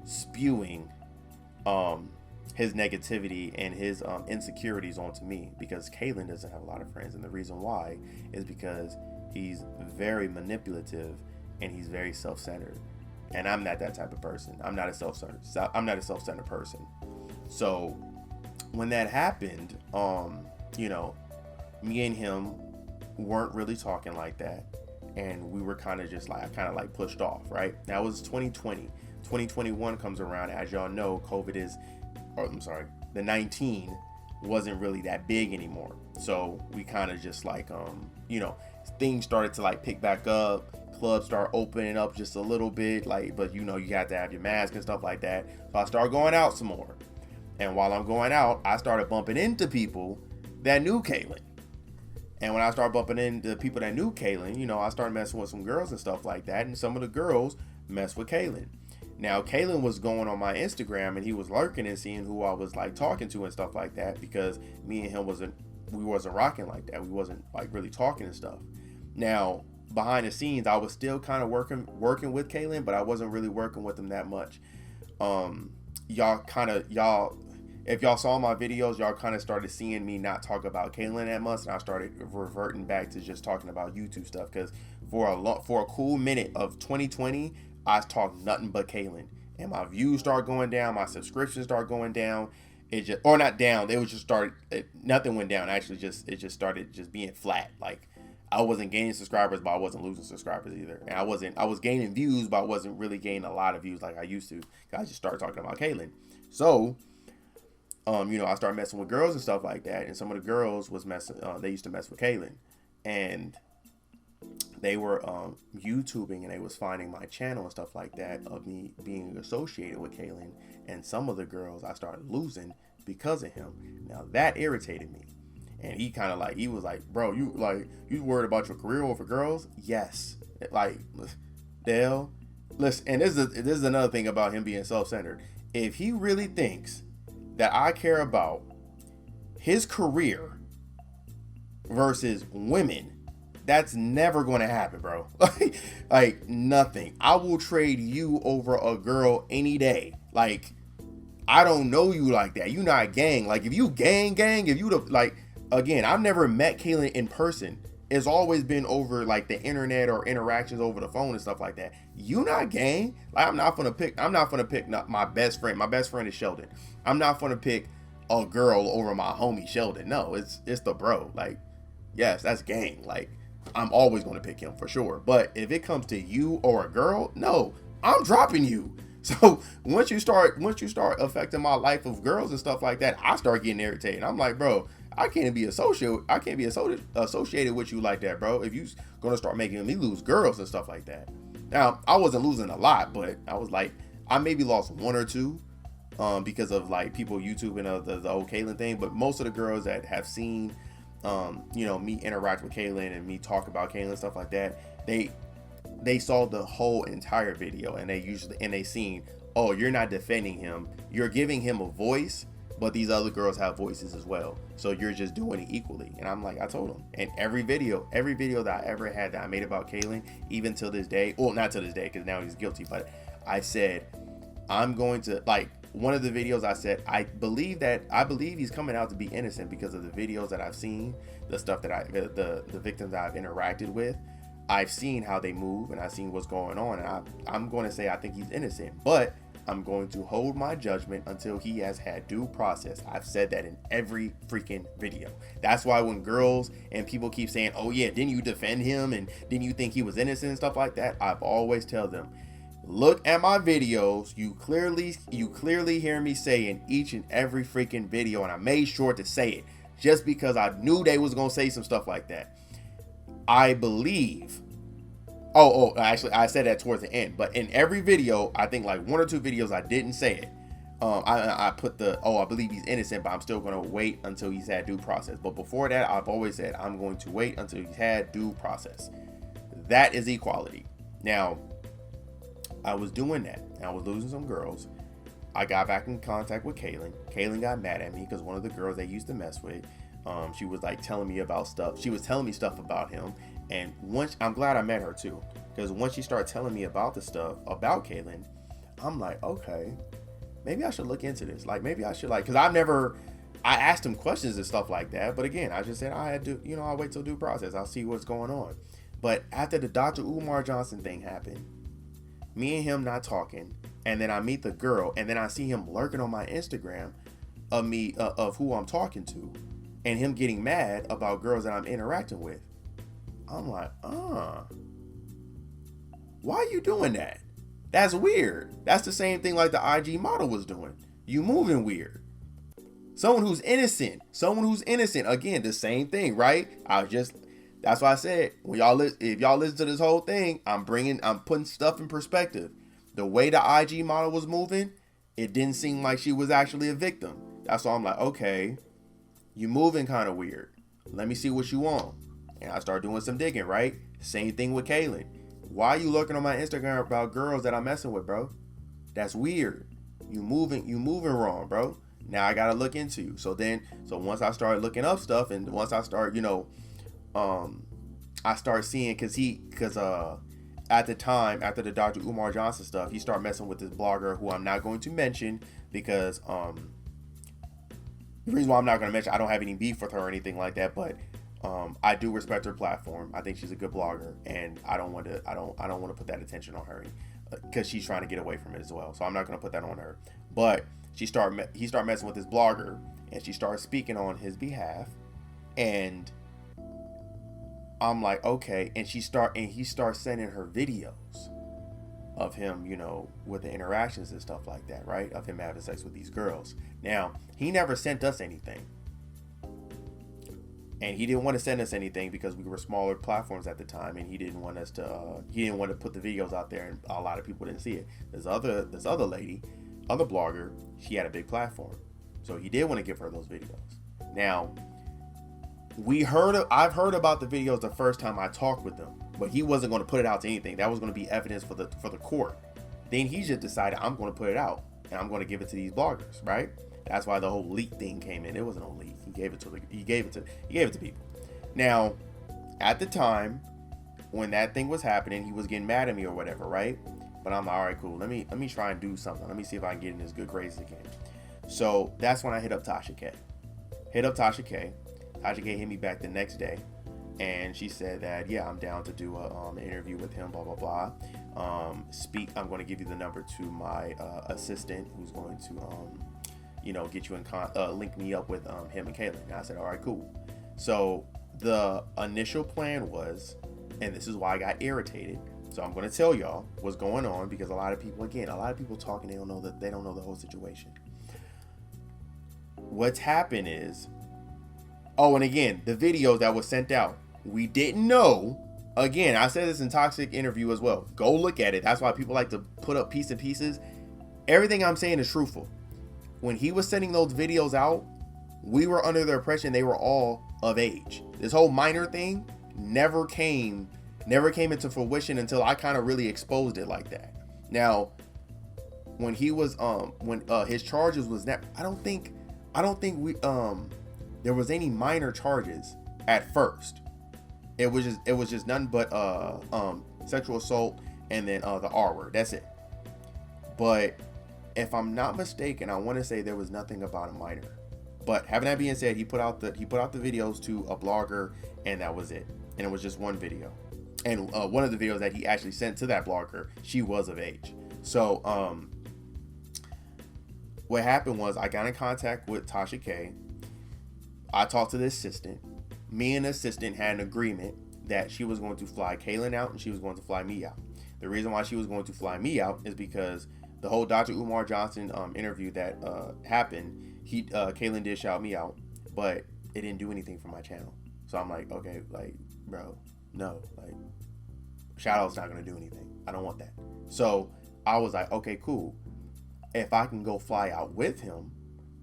spewing his negativity and his insecurities onto me, because Kaylin doesn't have a lot of friends, and the reason why is because he's very manipulative and he's very self-centered, and I'm not that type of person. I'm not a self-centered person. So when that happened, you know, me and him weren't really talking like that, and we were kind of just like, I kind of like pushed off, right? That was 2020. 2021 comes around. As y'all know, the 19 wasn't really that big anymore. So we kind of just like, you know, things started to like pick back up. Clubs start opening up just a little bit, like, but you know, you have to have your mask and stuff like that. So I started going out some more. And while I'm going out, I started bumping into people that knew Kaylin. And when I started bumping into people that knew Kaylin, you know, I started messing with some girls and stuff like that. And some of the girls messed with Kaylin. Now, Kaylin was going on my Instagram and he was lurking and seeing who I was like talking to and stuff like that, because me and him wasn't rocking like that. We wasn't like really talking and stuff. Now, behind the scenes, I was still kind of working with Kaylin, but I wasn't really working with him that much. If y'all saw my videos, y'all kind of started seeing me not talk about Kaylin that much, and I started reverting back to just talking about YouTube stuff, because for a cool minute of 2020, I talked nothing but Kaylin, and my views start going down, my subscriptions start going down. It just, or not down, they would just start. Nothing went down. Actually, it just started just being flat. Like, I wasn't gaining subscribers, but I wasn't losing subscribers either. And I was gaining views, but I wasn't really gaining a lot of views like I used to. I just started talking about Kaylin. So, you know, I started messing with girls and stuff like that, and some of the girls was messing. They used to mess with Kaylin, and they were YouTubing, and they was finding my channel and stuff like that of me being associated with Kaylin, and some of the girls I started losing because of him. Now that irritated me, and he was like, bro, you worried about your career over girls? Yes. Like, Dale, listen, and this is another thing about him being self-centered. If he really thinks that I care about his career versus women, that's never going to happen, bro. Like nothing. I will trade you over a girl any day. Like, I don't know you like that. You not gang. Like, if you gang, if you like, again, I've never met Kaylin in person. It's always been over like the internet or interactions over the phone and stuff like that. You not gang. Like, I'm not gonna pick my best friend. My best friend is Sheldon. I'm not gonna pick a girl over my homie Sheldon. No, it's the bro. Like, yes, that's gang. Like, I'm always going to pick him for sure. But if it comes to you or a girl, no, I'm dropping you. So once you start affecting my life of girls and stuff like that, I start getting irritated. I'm like, bro, I can't be associated with you like that, bro. If you gonna start making me lose girls and stuff like that. Now, I wasn't losing a lot, but I was like, I maybe lost one or two because of like people YouTubing the whole Kaylin thing. But most of the girls that have seen you know, me interact with Kaylin and me talk about Kaylin and stuff like that, they saw the whole entire video, and they seen, oh, you're not defending him, you're giving him a voice, but these other girls have voices as well, so you're just doing it equally. And I'm like, I told him, and every video that I ever had that I made about Kaylin, even till this day, well, not till this day because now he's guilty, but I said, I'm going to, like, one of the videos I said, I believe he's coming out to be innocent because of the videos that I've seen, the stuff that the victims that I've interacted with. I've seen how they move, and I've seen what's going on, and I'm going to say I think he's innocent, but I'm going to hold my judgment until he has had due process. I've said that in every freaking video. That's why when girls and people keep saying, oh yeah, didn't you defend him, and didn't you think he was innocent and stuff like that, I've always tell them, look at my videos. You clearly hear me say in each and every freaking video, and I made sure to say it just because I knew they was gonna say some stuff like that. I believe. Actually, I said that towards the end, but in every video, I think like one or two videos, I didn't say it. I put I believe he's innocent, but I'm still going to wait until he's had due process. But before that, I've always said I'm going to wait until he's had due process. That is equality. Now, I was doing that, and I was losing some girls. I got back in contact with Kaylin. Kaylin got mad at me because one of the girls they used to mess with, she was like telling me about stuff. She was telling me stuff about him, and once I'm glad I met her too, because once she started telling me about the stuff about Kaylin, I'm like, okay, maybe I should look into this. Like, maybe I should, like, because I asked him questions and stuff like that. But again, I just said I had to, I'll wait till due process. I'll see what's going on. But after the Dr. Umar Johnson thing happened, me and him not talking, and then I meet the girl, and then I see him lurking on my Instagram of who I'm talking to, and him getting mad about girls that I'm interacting with. I'm like, why are you doing that? That's weird. That's the same thing like the IG model was doing. You moving weird. Someone who's innocent. Again, the same thing, right? That's why I said, if y'all listen to this whole thing, I'm putting stuff in perspective. The way the IG model was moving, it didn't seem like she was actually a victim. That's why I'm like, okay, you moving kind of weird. Let me see what you want. And I start doing some digging, right? Same thing with Kaylin. Why are you looking on my Instagram about girls that I'm messing with, bro? That's weird. You moving wrong, bro. Now I gotta look into you. So once I started looking up stuff, and once I start, I start seeing, because at the time, after the Dr. Umar Johnson stuff, he started messing with this blogger who I'm not going to mention because the reason why I'm not going to mention, I don't have any beef with her or anything like that, but I do respect her platform. I think she's a good blogger, and I don't want to put that attention on her because she's trying to get away from it as well. So I'm not going to put that on her. But he started messing with this blogger, and she started speaking on his behalf, and I'm like, okay. And he starts sending her videos of him, with the interactions and stuff like that, right? Of him having sex with these girls. Now, he never sent us anything. And he didn't want to send us anything because we were smaller platforms at the time, and he didn't want to put the videos out there, and a lot of people didn't see it. This other blogger, she had a big platform. So he did want to give her those videos. Now, I've heard about the videos the first time I talked with them, but he wasn't going to put it out to anything. That was going to be evidence for the court. Then he just decided, I'm going to put it out, and I'm going to give it to these bloggers, right? That's why the whole leak thing came in. It wasn't a leak. He gave it to people. Now, at the time when that thing was happening, he was getting mad at me or whatever, right? But I'm like, all right, cool. Let me try and do something. Let me see if I can get in his good graces again. So that's when I hit up Tasha K. Tasha K hit me back the next day, and she said that, yeah, I'm down to do an interview with him, blah, blah, blah. I'm going to give you the number to my assistant, who's going to, get you link me up with him and Kaylin. And I said, all right, cool. So the initial plan was, and this is why I got irritated. So I'm going to tell y'all what's going on, because a lot of people talking, they don't know the whole situation. What's happened is, and again, the videos that was sent out, we didn't know. Again, I said this in Toxic interview as well. Go look at it. That's why people like to put up piece and pieces. Everything I'm saying is truthful. When he was sending those videos out, we were under the impression they were all of age. This whole minor thing never came into fruition until I kind of really exposed it like that. Now, when he was his charges was that I don't think we there was any minor charges at first. It was just nothing but sexual assault and then the R word. That's it. But if I'm not mistaken, I want to say there was nothing about a minor. But having that being said, he put out the videos to a blogger, and that was it. And it was just one video. And one of the videos that he actually sent to that blogger, she was of age. So what happened was, I got in contact with Tasha K. I talked to the assistant. Me and the assistant had an agreement that she was going to fly Kaylin out and she was going to fly me out. The reason why she was going to fly me out is because the whole Dr. Umar Johnson interview that happened, Kaylin did shout me out, but it didn't do anything for my channel. So I'm like, okay, like, bro, no, like, shout out's not going to do anything. I don't want that. So I was like, okay, cool. if I can go fly out with him,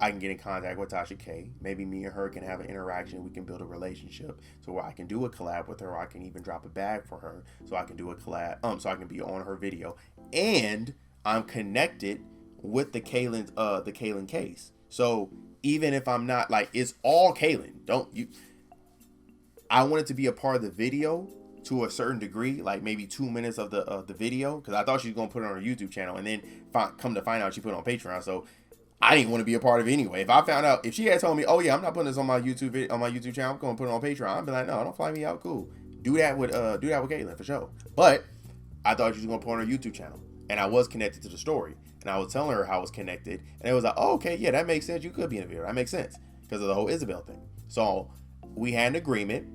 I can get in contact with Tasha K. Maybe me and her can have an interaction. We can build a relationship so where I can do a collab with her. Or I can even drop a bag for her so I can do a collab. So I can be on her video, and I'm connected with the Kaylin case. So even if I'm not like, it's all Kaylin. I wanted to be a part of the video to a certain degree, like maybe 2 minutes of the video, because I thought she was gonna put it on her YouTube channel, and then come to find out she put it on Patreon. So I didn't want to be a part of it anyway. If she had told me, oh yeah, I'm not putting this on my YouTube channel, I'm gonna put it on Patreon, I'd be like, no, don't fly me out, cool. Do that with Caitlyn for sure. But I thought she was gonna put on her YouTube channel, and I was connected to the story, and I was telling her how I was connected, and it was like, oh, okay, yeah, that makes sense. You could be in the video. That makes sense because of the whole Isabel thing. So we had an agreement.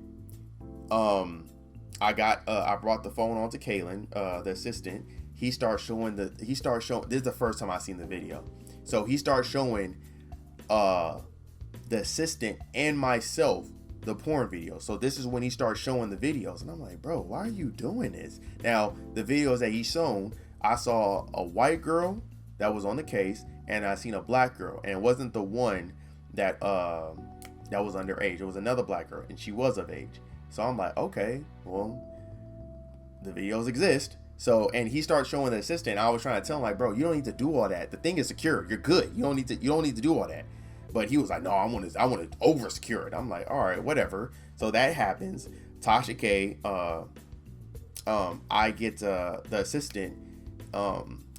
I brought the phone on to Kaylin, the assistant. He starts showing. This is the first time I seen the video. So he starts showing the assistant and myself the porn video. So this is when he starts showing the videos, and I'm like, bro, why are you doing this? Now the videos that he's shown, I saw a white girl that was on the case, and I seen a black girl, and it wasn't the one that was underage. It was another black girl, and she was of age. So I'm like, okay, well, the videos exist. So, and he starts showing the assistant. I was trying to tell him, like, bro, you don't need to do all that. The thing is secure. You're good. You don't need to do all that. But he was like, no, I want to over secure it. I'm like, all right, whatever. So that happens. Tasha K, I get the assistant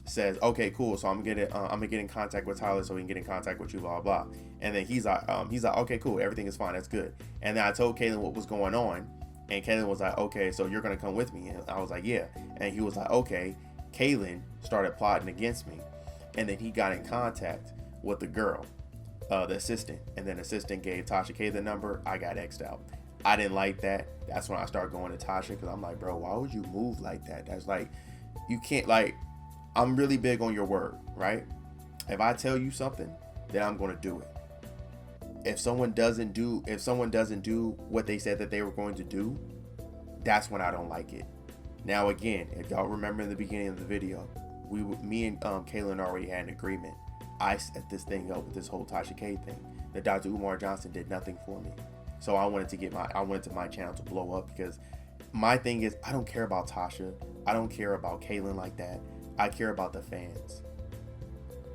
says, okay, cool. So I'm gonna get in contact with Tyler so he can get in contact with you, blah blah. And then he's like, okay, cool, everything is fine, that's good. And then I told Kaylin what was going on, and Kaylin was like, okay, so you're gonna come with me? And I was like, yeah. And he was like, okay. Kaylin started plotting against me, and then he got in contact with the girl, the assistant, and then the assistant gave Tasha K the number. I got X'd out. I didn't like that. That's when I started going to Tasha, because I'm like, bro, why would you move like that? That's like, you can't, like, I'm really big on your word, right? If I tell you something, then I'm going to do it. If someone doesn't do what they said that they were going to do, that's when I don't like it. Now, again, if y'all remember in the beginning of the video, me and Kaylin already had an agreement. I set this thing up with this whole Tasha K thing. That Dr. Umar Johnson did nothing for me. So I wanted my channel to blow up, because my thing is, I don't care about Tasha. I don't care about Kaylin like that. I care about the fans.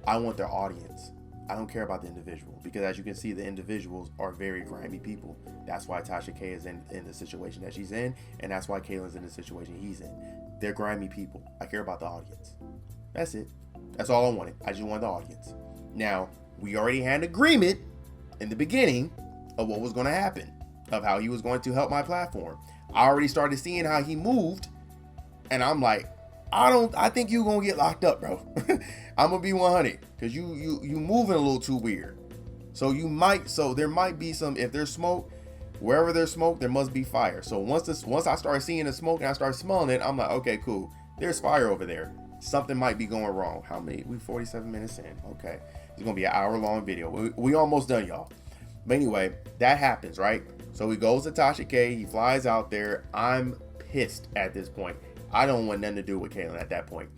I want their audience. I don't care about the individual, because as you can see, the individuals are very grimy people. That's why Tasha K is in the situation that she's in, and that's why Kaylin's in the situation he's in. They're grimy people. I care about the audience. That's it. That's all I wanted. I just wanted the audience. Now, we already had an agreement in the beginning of what was going to happen, of how he was going to help my platform. I already started seeing how he moved, and I'm like, I think you're gonna get locked up, bro. I'm gonna be 100, because you moving a little too weird. So there might be some, if there's smoke, wherever there's smoke, there must be fire. So once I start seeing the smoke and I start smelling it, I'm like, okay, cool. There's fire over there. Something might be going wrong. How many? We 47 minutes in. Okay. It's gonna be an hour-long video. We almost done, y'all. But anyway, that happens, right? So he goes to Tasha K. He flies out there. I'm pissed at this point. I don't want nothing to do with Kaylin at that point.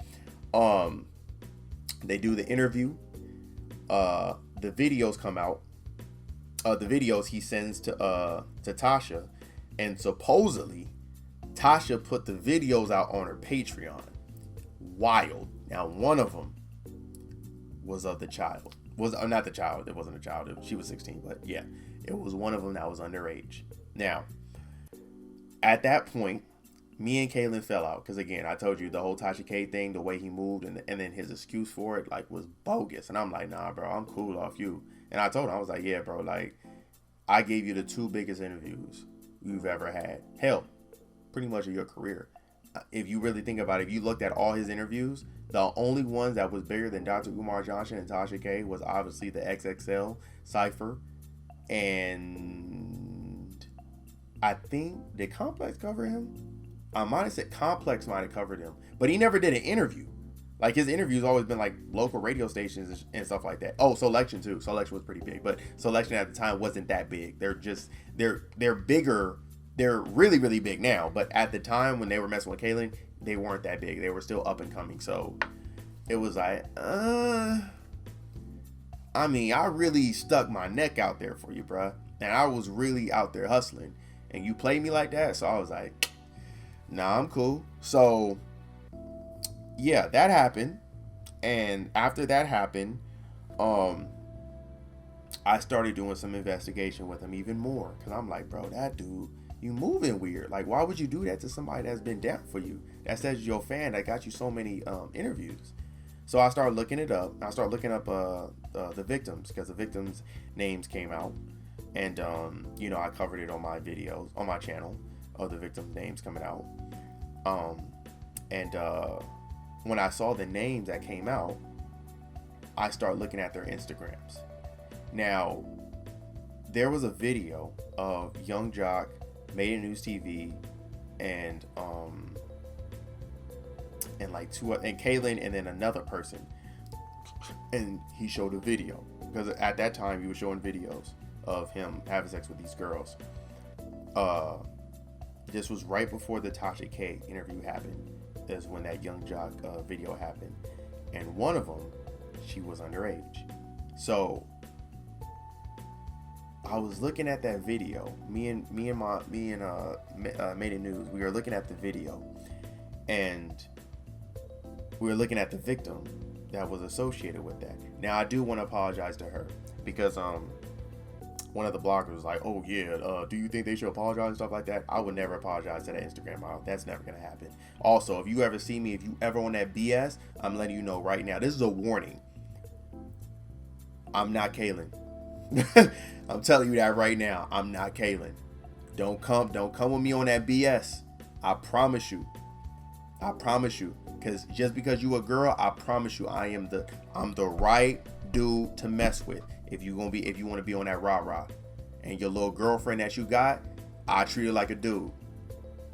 They do the interview. The videos come out. The videos he sends to Tasha, and supposedly Tasha put the videos out on her Patreon. Wild. Now, one of them was of the child. Not the child. It wasn't a child. She was 16, but yeah, it was one of them that was underage. Now, at that point, me and Kaylin fell out, because again, I told you the whole Tasha K thing, the way he moved, and then his excuse for it, like, was bogus. And I'm like, nah, bro, I'm cool off you. And I told him, I was like, yeah, bro, like, I gave you the 2 biggest interviews you've ever had. Hell, pretty much of your career. If you really think about it, if you looked at all his interviews, the only ones that was bigger than Dr. Umar Johnson and Tasha K was obviously the XXL Cypher, and I think, did Complex cover him? I might have said Complex might have covered him, but he never did an interview. Like, his interviews always been like local radio stations and stuff like that. Oh, Selection too. Selection was pretty big, but Selection at the time wasn't that big. They're bigger. They're really, really big now, but at the time when they were messing with Kaylin, they weren't that big. They were still up and coming. So it was like, I mean, I really stuck my neck out there for you, bruh. And I was really out there hustling. And you played me like that. So I was like, nah, I'm cool. So, yeah, that happened. And after that happened, I started doing some investigation with him even more. Because I'm like, bro, that dude, you moving weird. Like, why would you do that to somebody that's been down for you? That says you're a fan that got you so many interviews. So I started looking it up. I started looking up the victims, because the victims' names came out, and I covered it on my videos on my channel of the victims' names coming out. And when I saw the names that came out, I started looking at their Instagrams. Now, there was a video of Young Jock, Made in News TV, and like and Kaylin, and then another person, and he showed a video, because at that time he was showing videos of him having sex with these girls. This was right before the Tasha K interview happened. Is when that Young Jock video happened, and one of them, she was underage. So I was looking at that video. Me and Made in News, we were looking at the video, and we were looking at the victim that was associated with that. Now, I do want to apologize to her, because one of the bloggers was like, oh yeah, do you think they should apologize and stuff like that? I would never apologize to that Instagram model. That's never gonna happen. Also, if you ever see me, if you ever on that BS, I'm letting you know right now, this is a warning. I'm not Kaylin. I'm telling you that right now. I'm not Kaylin. Don't come with me on that BS. I promise you. Because just because you a girl, I promise you, I'm the right dude to mess with. If you want to be on that rah-rah, and your little girlfriend that you got, I treat her like a dude.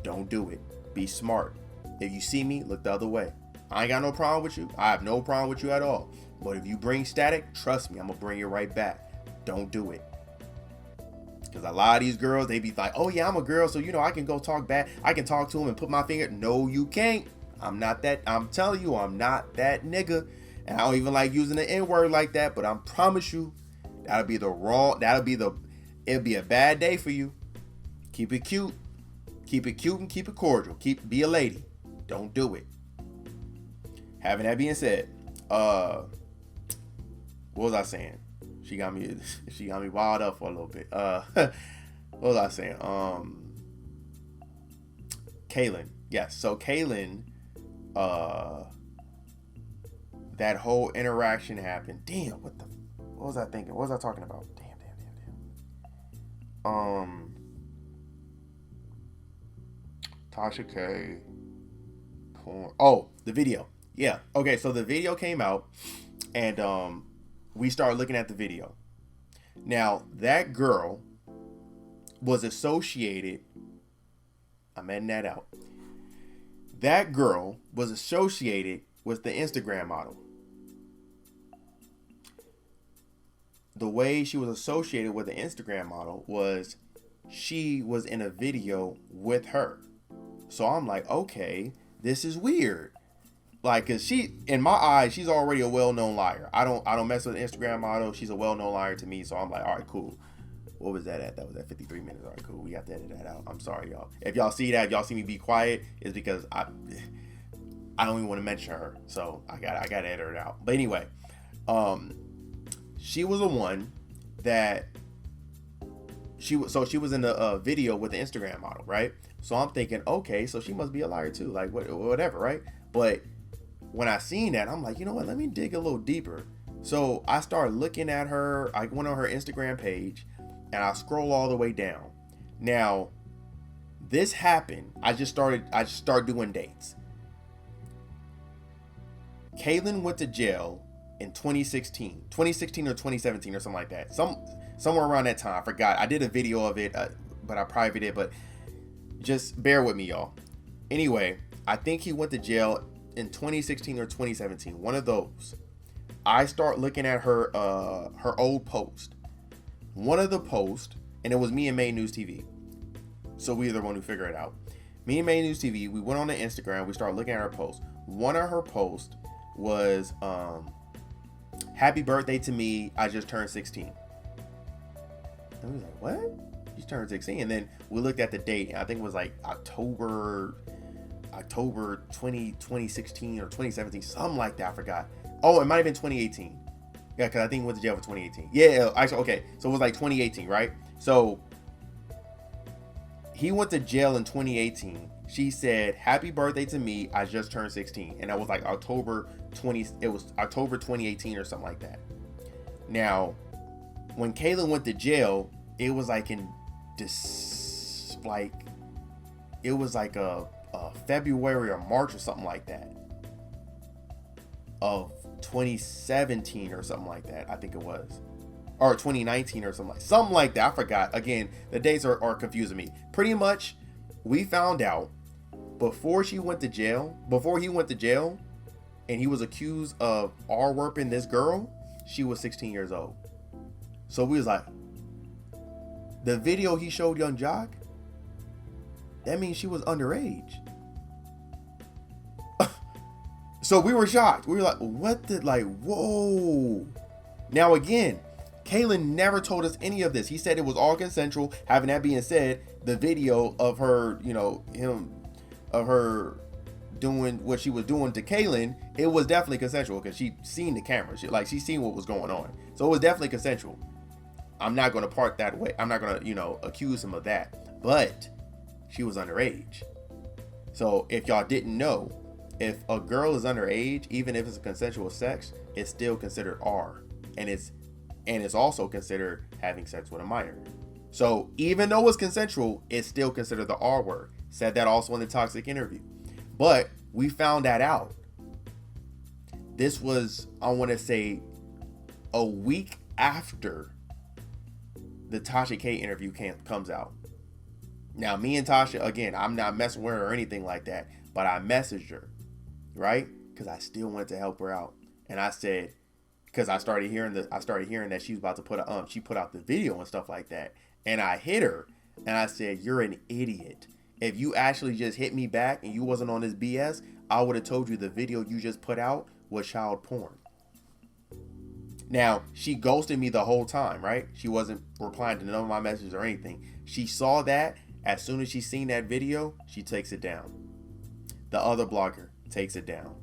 Don't do it. Be smart. If you see me, look the other way. I ain't got no problem with you. I have no problem with you at all. But if you bring static, trust me, I'm gonna bring it right back. Don't do it. Because a lot of these girls, they be like, oh yeah, I'm a girl, so I can go talk back. I can talk to him and put my finger. No, you can't. I'm not that. I'm telling you, I'm not that nigga. And I don't even like using the N-word like that, but I promise you, it'll be a bad day for you. Keep it cute. Keep it cute and keep it cordial. Be a lady. Don't do it. Having that being said, what was I saying? She got me wild up for a little bit. What was I saying? Kaylin. Yes. So Kaylin, that whole interaction happened. Damn, what was I thinking? What was I talking about? Damn. Tasha K. Porn. Oh, the video. Yeah. Okay, so the video came out, and we started looking at the video. Now, that girl was associated. I'm editing that out. That girl was associated with the Instagram model. The way she was associated with the Instagram model was she was in a video with her. So I'm like, okay, this is weird. Like, cause she, in my eyes, she's already a well-known liar. I don't mess with the Instagram model. She's a well-known liar to me. So I'm like, all right, cool. What was that at? That was at 53 minutes. All right, cool. We got to edit that out. I'm sorry, y'all. If y'all see that, if y'all see me be quiet, it's because I don't even want to mention her. So I got to edit it out. But anyway, she was the one that she was in the video with the Instagram model, right? So I'm thinking, okay, so she must be a liar too, like whatever, right? But when I seen that, I'm like, you know what? Let me dig a little deeper. So I started looking at her. I went on her Instagram page, and I scroll all the way down. Now, this happened. I just started doing dates. Kaylin went to jail in 2016 or 2017 or something like that. Somewhere around that time. I forgot. I did a video of it, but I privated it. But just bear with me, y'all. Anyway, I think he went to jail in 2016 or 2017. One of those. I start looking at her old post. One of the posts, and it was me and Made News TV. So we are the one who figure it out. Me and Made News TV, we went on the Instagram. We started looking at her post. One of her posts, was happy birthday to me, I just turned 16. And we was like, what? You turned 16? And then we looked at the date, and I think it was like October 2016 or 2017, something like that. I forgot. Oh, it might have been 2018. Yeah, because I think he went to jail for 2018. Yeah, actually, okay. So it was like 2018, right? So he went to jail in 2018. She said, happy birthday to me, I just turned 16. And that was like October 2018 or something like that. Now, when Kaylin went to jail, it was like in this, like, it was like a February or March or something like that of 2017 or something like that. I think it was, or 2019 or something like that. I forgot. Again, the dates are confusing me. Pretty much, we found out before he went to jail, and he was accused of R-worping this girl, she was 16 years old. So we was like, the video he showed Young Jock, that means she was underage. So we were shocked. We were like, what the, like, whoa. Now again, Kaylin never told us any of this. He said it was all consensual. Having that being said, the video of her, of her doing what she was doing to Kaylin, it was definitely consensual because she seen the camera. She seen what was going on. So it was definitely consensual. I'm not going to part that way. I'm not going to, accuse him of that. But she was underage. So if y'all didn't know, if a girl is underage, even if it's a consensual sex, it's still considered R. And it's also considered having sex with a minor. So even though it's consensual, it's still considered the R word. Said that also in the Toxic interview. But we found that out. This was, I want to say, a week after the Tasha K interview comes out. Now, me and Tasha, again, I'm not messing with her or anything like that, but I messaged her, right? Because I still wanted to help her out. And I said, because I started hearing that she was about to she put out the video and stuff like that. And I hit her and I said, you're an idiot. If you actually just hit me back and you wasn't on this BS, I would have told you the video you just put out was child porn. Now, she ghosted me the whole time, right? She wasn't replying to none of my messages or anything. She saw that. As soon as she seen that video, she takes it down. The other blogger takes it down.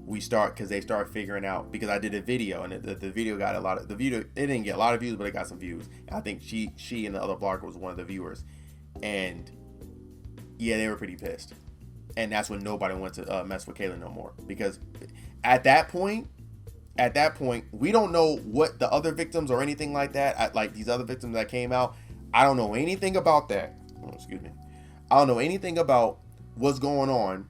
Because they start figuring out, because I did a video and the video got it didn't get a lot of views, but it got some views. I think she and the other blogger was one of the viewers. And yeah, they were pretty pissed. And that's when nobody wanted to mess with Kaylin no more. Because at that point, we don't know what the other victims or anything like that, like these other victims that came out, I don't know anything about that. Oh, excuse me. I don't know anything about what's going on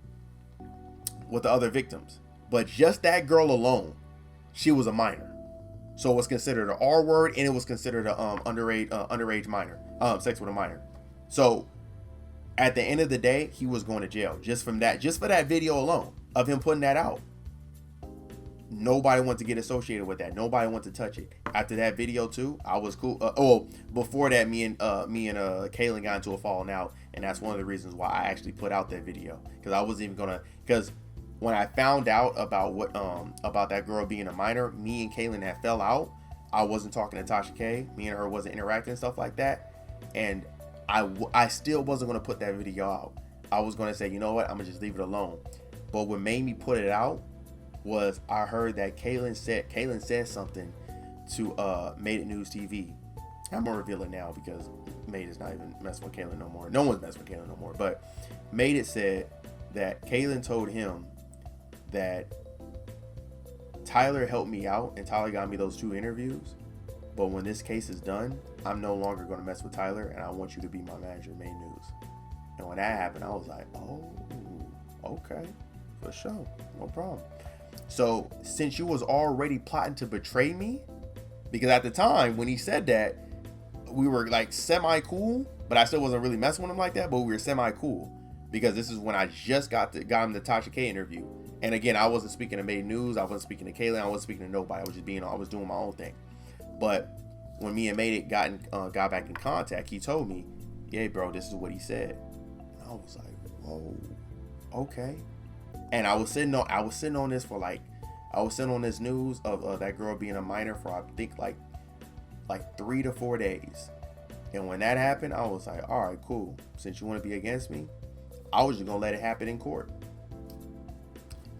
with the other victims. But just that girl alone, she was a minor. So it was considered an R word, and it was considered a underage minor, sex with a minor. So at the end of the day, he was going to jail just for that video alone of him putting that out. Nobody wanted to get associated with that. Nobody wanted to touch it. After that video too, I was cool. Before that, me and Kaylin got into a falling out, and that's one of the reasons why I actually put out that video, because I wasn't even gonna. Because when I found out about that girl being a minor, me and Kaylin had fell out. I wasn't talking to Tasha K. Me and her wasn't interacting and stuff like that, and I still wasn't gonna put that video out. I was gonna say, you know what, I'm gonna just leave it alone. But what made me put it out was I heard that Kaylin said something to Made It News TV. I'm gonna reveal it now because Made is not even messing with Kaylin no more. No one's messing with Kaylin no more. But Made It said that Kaylin told him that Tyler helped me out and Tyler got me those 2 interviews. But when this case is done, I'm no longer gonna mess with Tyler, and I want you to be my manager at Made News. And when that happened, I was like, oh, okay, for sure, no problem. So since you was already plotting to betray me, because at the time when he said that, we were like semi cool, but I still wasn't really messing with him like that, but we were semi cool because this is when I just got him the Tasha K interview. And again, I wasn't speaking to Made News, I wasn't speaking to Kaylin, I wasn't speaking to nobody. I was doing my own thing. But when me and Made It got back in contact, he told me, yeah, bro, this is what he said. And I was like, whoa, okay. And I was sitting on this for like, I was sitting on this news of that girl being a minor for, I think, like 3 to 4 days. And when that happened, I was like, all right, cool. Since you want to be against me, I was just gonna let it happen in court.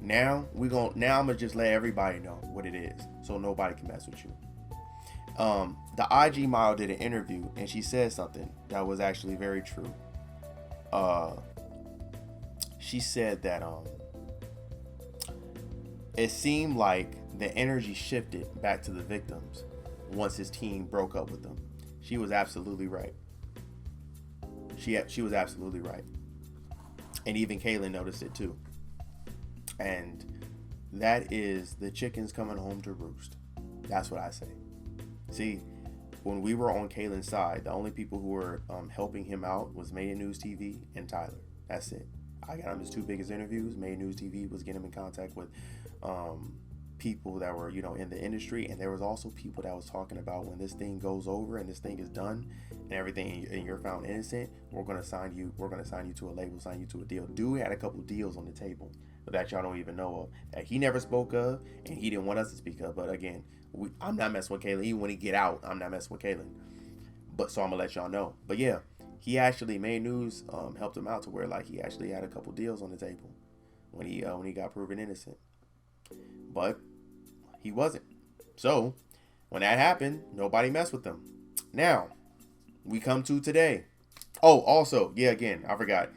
Now I'm gonna just let everybody know what it is, so nobody can mess with you. The IG model did an interview, and she said something that was actually very true. She said that it seemed like the energy shifted back to the victims once his team broke up with them. She was absolutely right. She was absolutely right. And even Kaylin noticed it too. And that is the chickens coming home to roost. That's what I say. See, when we were on Kaylin's side, the only people who were helping him out was Made News TV and Tyler. That's it. I got him his 2 biggest interviews. Made News TV was getting him in contact with people that were, in the industry, and there was also people that was talking about, when this thing goes over and this thing is done and everything, and you're found innocent, we're gonna sign you to a label, sign you to a deal. Dude had a couple deals on the table that y'all don't even know of, that he never spoke of and he didn't want us to speak of. But again, I'm not messing with Kaylin. Even when he get out, I'm not messing with Kaylin. But so I'm gonna let y'all know. But yeah, he actually Made News helped him out to where, like, he actually had a couple deals on the table when he got proven innocent. But he wasn't. So when that happened, nobody messed with him. Now we come to today. Oh, also, yeah, again, I forgot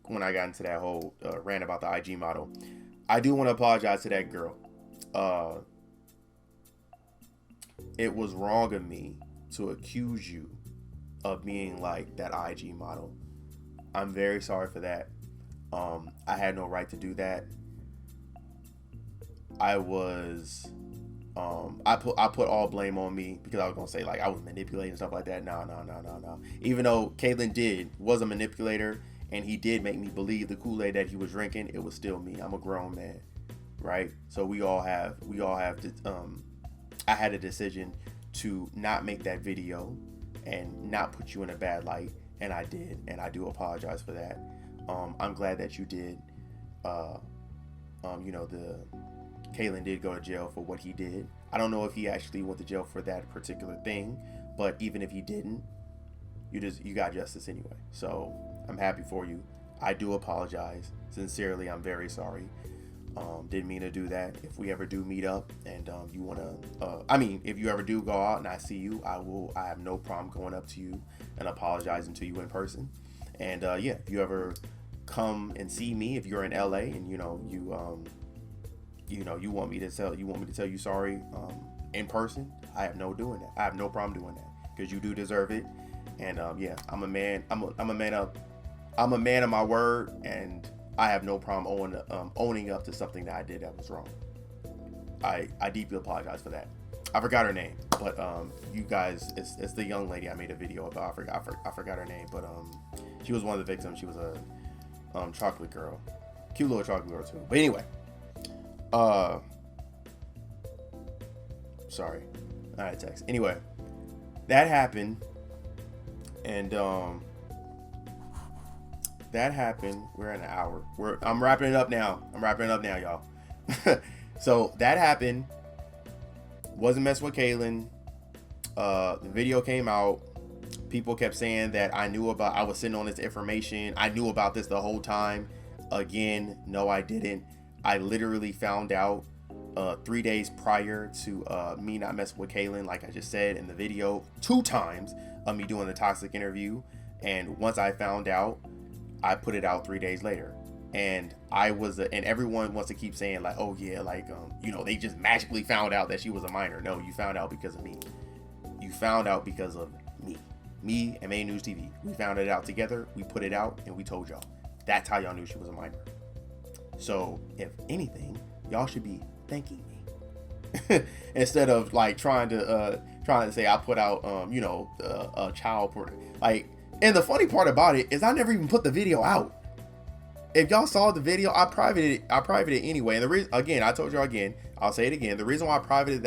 when I got into that whole rant about the IG model. I do want to apologize to that girl. It was wrong of me to accuse you of being like that IG model. I'm very sorry for that. I had no right to do that. I was I put all blame on me, because I was gonna say, like, I was manipulating and stuff like that. No. Even though Kaylin was a manipulator, and he did make me believe the Kool-Aid that he was drinking, it was still me. I'm a grown man, right? So we all have to, I had a decision to not make that video and not put you in a bad light, and I did, and I do apologize for that. I'm glad that you did. Kaylin did go to jail for what he did. I don't know if he actually went to jail for that particular thing, but even if he didn't, you got justice anyway. So I'm happy for you. I do apologize sincerely. I'm very sorry. Didn't mean to do that. If we ever do meet up and you want to, if you ever do go out and I see you, I have no problem going up to you and apologizing to you in person. And if you ever come and see me, if you're in LA and you want me to tell you sorry in person, I have no problem doing that, because you do deserve it. And I'm a man. I'm a man of my word, and I have no problem owning up to something that I did that was wrong. I deeply apologize for that. I forgot her name, but you guys, it's the young lady I made a video about. I forgot her name, but she was one of the victims. She was a chocolate girl, cute little chocolate girl too. But anyway, sorry, I had a text. Anyway, that happened, and that happened. We're at an hour. I'm wrapping it up now. Y'all. So that happened. Wasn't messing with Kaylin. The video came out. People kept saying that I was sitting on this information. I knew about this the whole time. Again, no, I didn't. I literally found out 3 days prior to me not messing with Kaylin, like I just said in the video, 2 times of me doing the toxic interview. And once I found out, I put it out 3 days later. And and everyone wants to keep saying, like, oh yeah, like, they just magically found out that she was a minor. No, you found out because of me. You found out because of me. Me and Made News TV. We found it out together. We put it out and we told y'all. That's how y'all knew she was a minor. So if anything, y'all should be thanking me instead of like trying to say I put out a child porn. Like, and the funny part about it is I never even put the video out. If y'all saw the video, I privated it anyway. And the reason, again, I told y'all again, I'll say it again. The reason why I private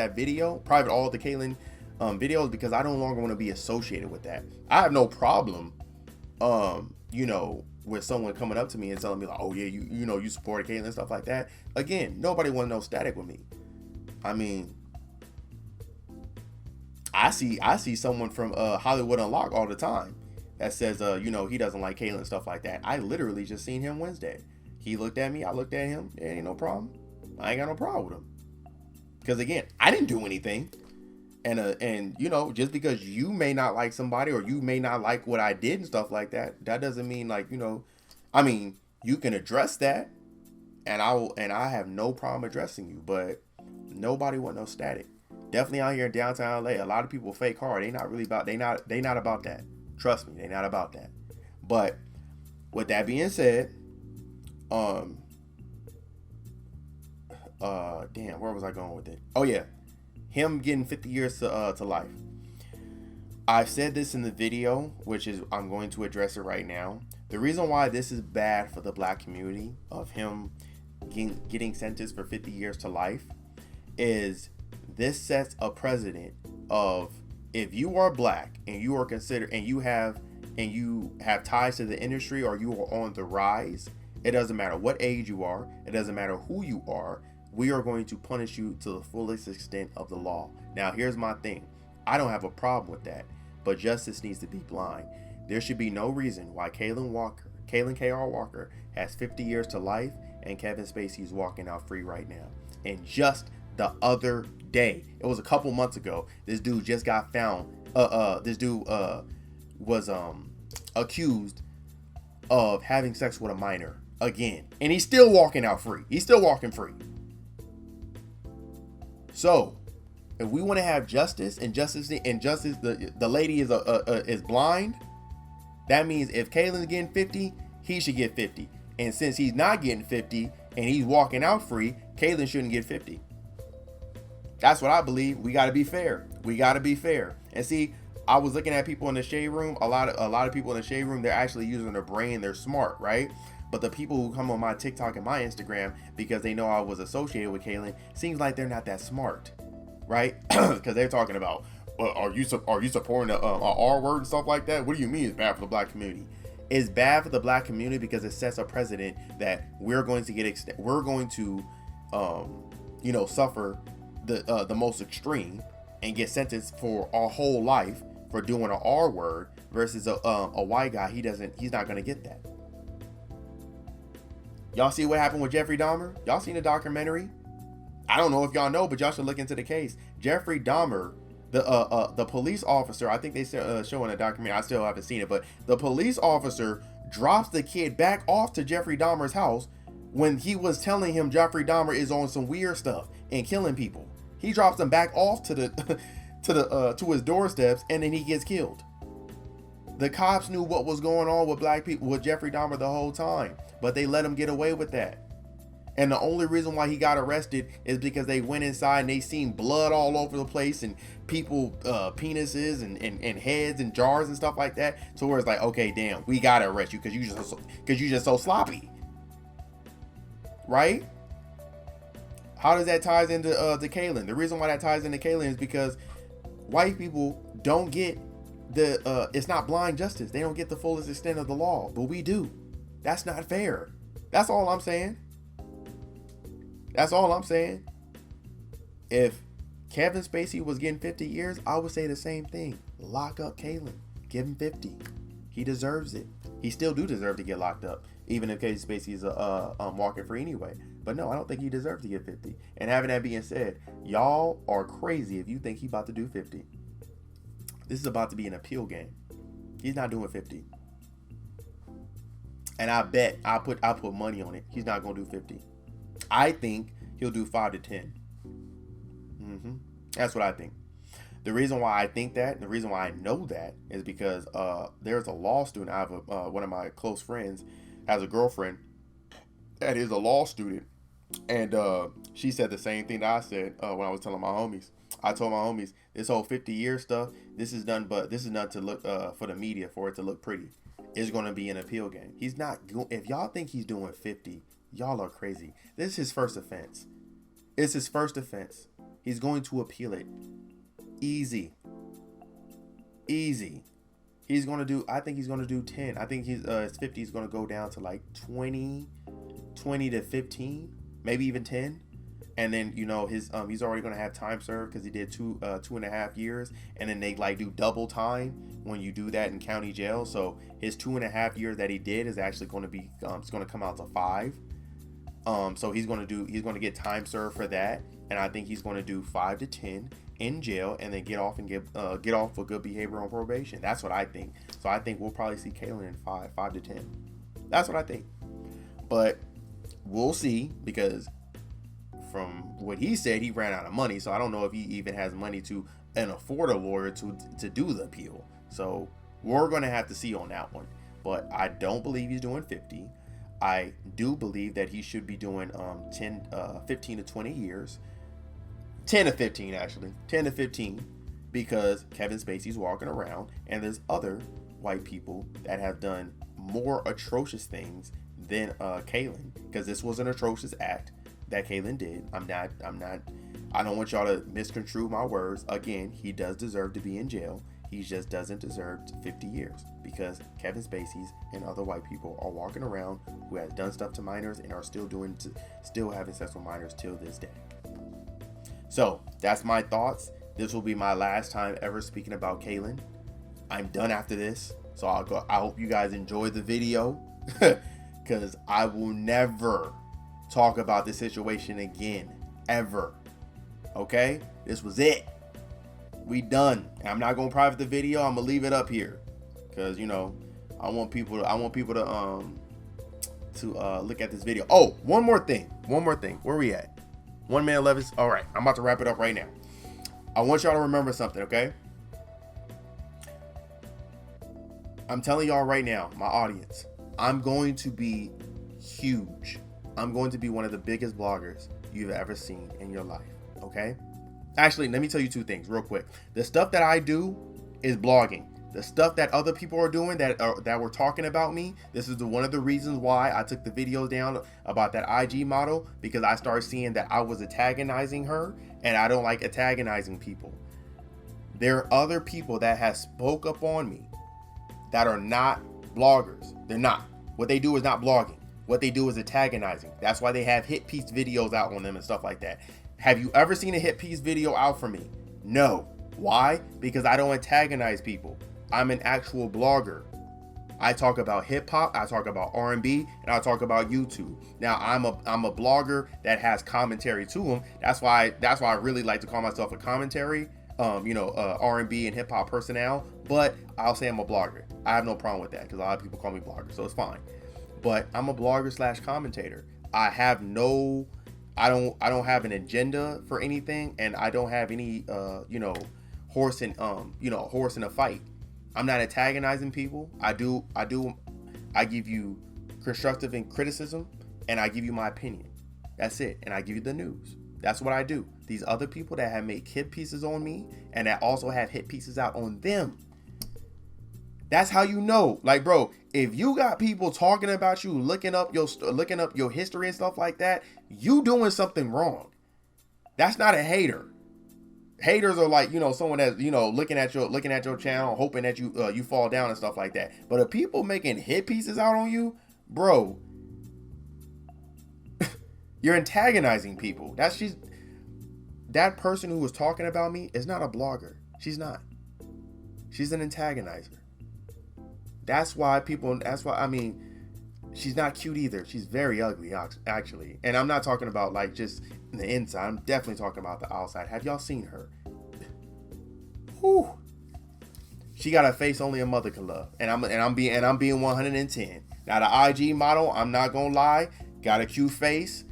all the Kaylin videos, because I no longer want to be associated with that. I have no problem, with someone coming up to me and telling me like, oh yeah, you know you supported Caitlyn and stuff like that. Again, nobody want to know static with me. I mean, I see someone from Hollywood Unlocked all the time that says you know, he doesn't like Caitlyn and stuff like that. I literally just seen him Wednesday. He looked at me, I looked at him. There ain't no problem. I ain't got no problem with him. Because again, I didn't do anything. And you know, just because you may not like somebody or you may not like what I did and stuff like that, that doesn't mean like, you know, I mean, you can address that and I have no problem addressing you, but nobody want no static. Definitely out here in downtown LA, a lot of people fake hard. They not about that. Trust me, they not about that. But with that being said, damn, where was I going with it? Oh yeah, him getting 50 years to life. I've said this in the video, which is I'm going to address it right now. The reason why this is bad for the black community of him getting sentenced for 50 years to life is this sets a precedent of, if you are black and you are considered and you have ties to the industry or you are on the rise, it doesn't matter what age you are, it doesn't matter who you are, we are going to punish you to the fullest extent of the law. Now, here's my thing. I don't have a problem with that, but justice needs to be blind. There should be no reason why Caitlyn K.R. Walker has 50 years to life and Kevin Spacey is walking out free right now. And just the other day, it was a couple months ago, this dude just got found. This dude was accused of having sex with a minor again, and he's still walking out free. He's still walking free. So, if we want to have justice, the lady is blind. That means if Caitlyn's getting 50, he should get 50. And since he's not getting 50 and he's walking out free, Caitlyn shouldn't get 50. That's what I believe. We got to be fair. We got to be fair. And see, I was looking at people in the shade room. A lot of people in the shade room, they're actually using their brain. They're smart, right? But the people who come on my TikTok and my Instagram because they know I was associated with Caitlyn, seems like they're not that smart, right? Because they're talking about, are you supporting a R word and stuff like that? What do you mean it's bad for the black community? It's bad for the black community because it sets a precedent that we're going to suffer the most extreme and get sentenced for our whole life for doing an R word versus a white guy. He's not going to get that. Y'all see what happened with Jeffrey Dahmer? Y'all seen the documentary? I don't know if y'all know, but y'all should look into the case. Jeffrey Dahmer, the police officer, I think they show in a documentary, I still haven't seen it, but the police officer drops the kid back off to Jeffrey Dahmer's house when he was telling him Jeffrey Dahmer is on some weird stuff and killing people. He drops him back off to his doorsteps, and then he gets killed. The cops knew what was going on with black people, with Jeffrey Dahmer the whole time, but they let him get away with that. And the only reason why he got arrested is because they went inside and they seen blood all over the place and people, penises and heads and jars and stuff like that. So where it's like, okay, damn, we gotta arrest you because you just so sloppy, right? How does that ties into to Caitlyn? The reason why that ties into Caitlyn is because white people don't get it's not blind justice. They don't get the fullest extent of the law, but we do. That's not fair. That's all I'm saying. That's all I'm saying. If Kevin Spacey was getting 50 years, I would say the same thing. Lock up Caitlyn. Give him 50. He deserves it. He still do deserve to get locked up, even if Kevin Spacey is walking free anyway. But no, I don't think he deserves to get 50. And having that being said, y'all are crazy if you think he about to do 50. This is about to be an appeal game. He's not doing 50. And I bet I put money on it. He's not gonna do 50. I think he'll do 5 to 10. That's what I think. The reason why I think that, the reason why I know that, is because there's a law student. I have one of my close friends has a girlfriend that is a law student, and she said the same thing that I said when I was telling my homies. I told my homies, this whole 50-year stuff, this is done to look for the media, for it to look pretty. It's going to be an appeal game. He's not. If y'all think he's doing 50, y'all are crazy. This is his first offense. It's his first offense. He's going to appeal it. Easy. I think he's gonna do 10. I think his 50 is gonna go down to like 20 to 15, maybe even 10. And then he's already gonna have time served because he did 2.5 years, and then they like do double time when you do that in county jail. So his 2.5 years that he did is actually going to be it's going to come out to 5. So he's going to get time served for that, and I think he's going to do 5 to 10 in jail, and then get off for good behavior on probation. That's what I think. So I think we'll probably see Kalen in 5 to 10. That's what I think. But we'll see, because from what he said, he ran out of money. So I don't know if he even has money to afford a lawyer to do the appeal. So we're going to have to see on that one. But I don't believe he's doing 50. I do believe that he should be doing 15 to 20 years. 10 to 15, actually. 10 to 15, because Kevin Spacey's walking around, and there's other white people that have done more atrocious things than Kalen, because this was an atrocious act that Kalen did. I don't want y'all to misconstrue my words. Again, he does deserve to be in jail. He just doesn't deserve 50 years, because Kevin Spacey's and other white people are walking around who has done stuff to minors and are still having sex with minors till this day. So that's my thoughts. This will be my last time ever speaking about Kalen. I'm done after this. So I hope you guys enjoyed the video, because I will never talk about this situation again, ever. Okay? This was it. We done. And I'm not gonna private the video. I'm gonna leave it up here, because I want people to look at this video. Oh, one more thing. Where we at? 1 minute 11. All right, I'm about to wrap it up right now. I want y'all to remember something, okay? I'm telling y'all right now, my audience, I'm going to be huge. I'm going to be one of the biggest bloggers you've ever seen in your life, okay? Actually, let me tell you 2 things real quick. The stuff that I do is blogging. The stuff that other people are doing that were talking about me, this is one of the reasons why I took the videos down about that IG model, because I started seeing that I was antagonizing her, and I don't like antagonizing people. There are other people that have spoke up on me that are not bloggers. They're not. What they do is not blogging. What they do is antagonizing. That's why they have hit piece videos out on them and stuff like that. Have you ever seen a hit piece video out for me? No. Why? Because I don't antagonize people. I'm an actual blogger. I talk about hip hop, I talk about R&B, and I talk about YouTube. Now I'm a blogger that has commentary to them. That's why I really like to call myself a commentary, R&B and hip hop personnel. But I'll say I'm a blogger. I have no problem with that, because a lot of people call me blogger, so it's fine. But I'm a blogger / commentator. I don't have an agenda for anything, and I don't have any horse in a fight. I'm not antagonizing people. I give you constructive and criticism, and I give you my opinion. That's it. And I give you the news. That's what I do. These other people that have made hit pieces on me, and that also have hit pieces out on them, that's how you know. Like, bro, if you got people talking about you, looking up your history and stuff like that, you doing something wrong. That's not a hater. Haters are like, someone that's, looking at your channel, hoping that you fall down and stuff like that. But if people making hit pieces out on you, bro, you're antagonizing people. That person who was talking about me is not a blogger. She's not. She's an antagonizer. That's why she's not cute either. She's very ugly, actually. And I'm not talking about like just the inside. I'm definitely talking about the outside. Have y'all seen her? Whew. She got a face only a mother can love. And I'm being 110. Now the IG model, I'm not gonna lie, got a cute face.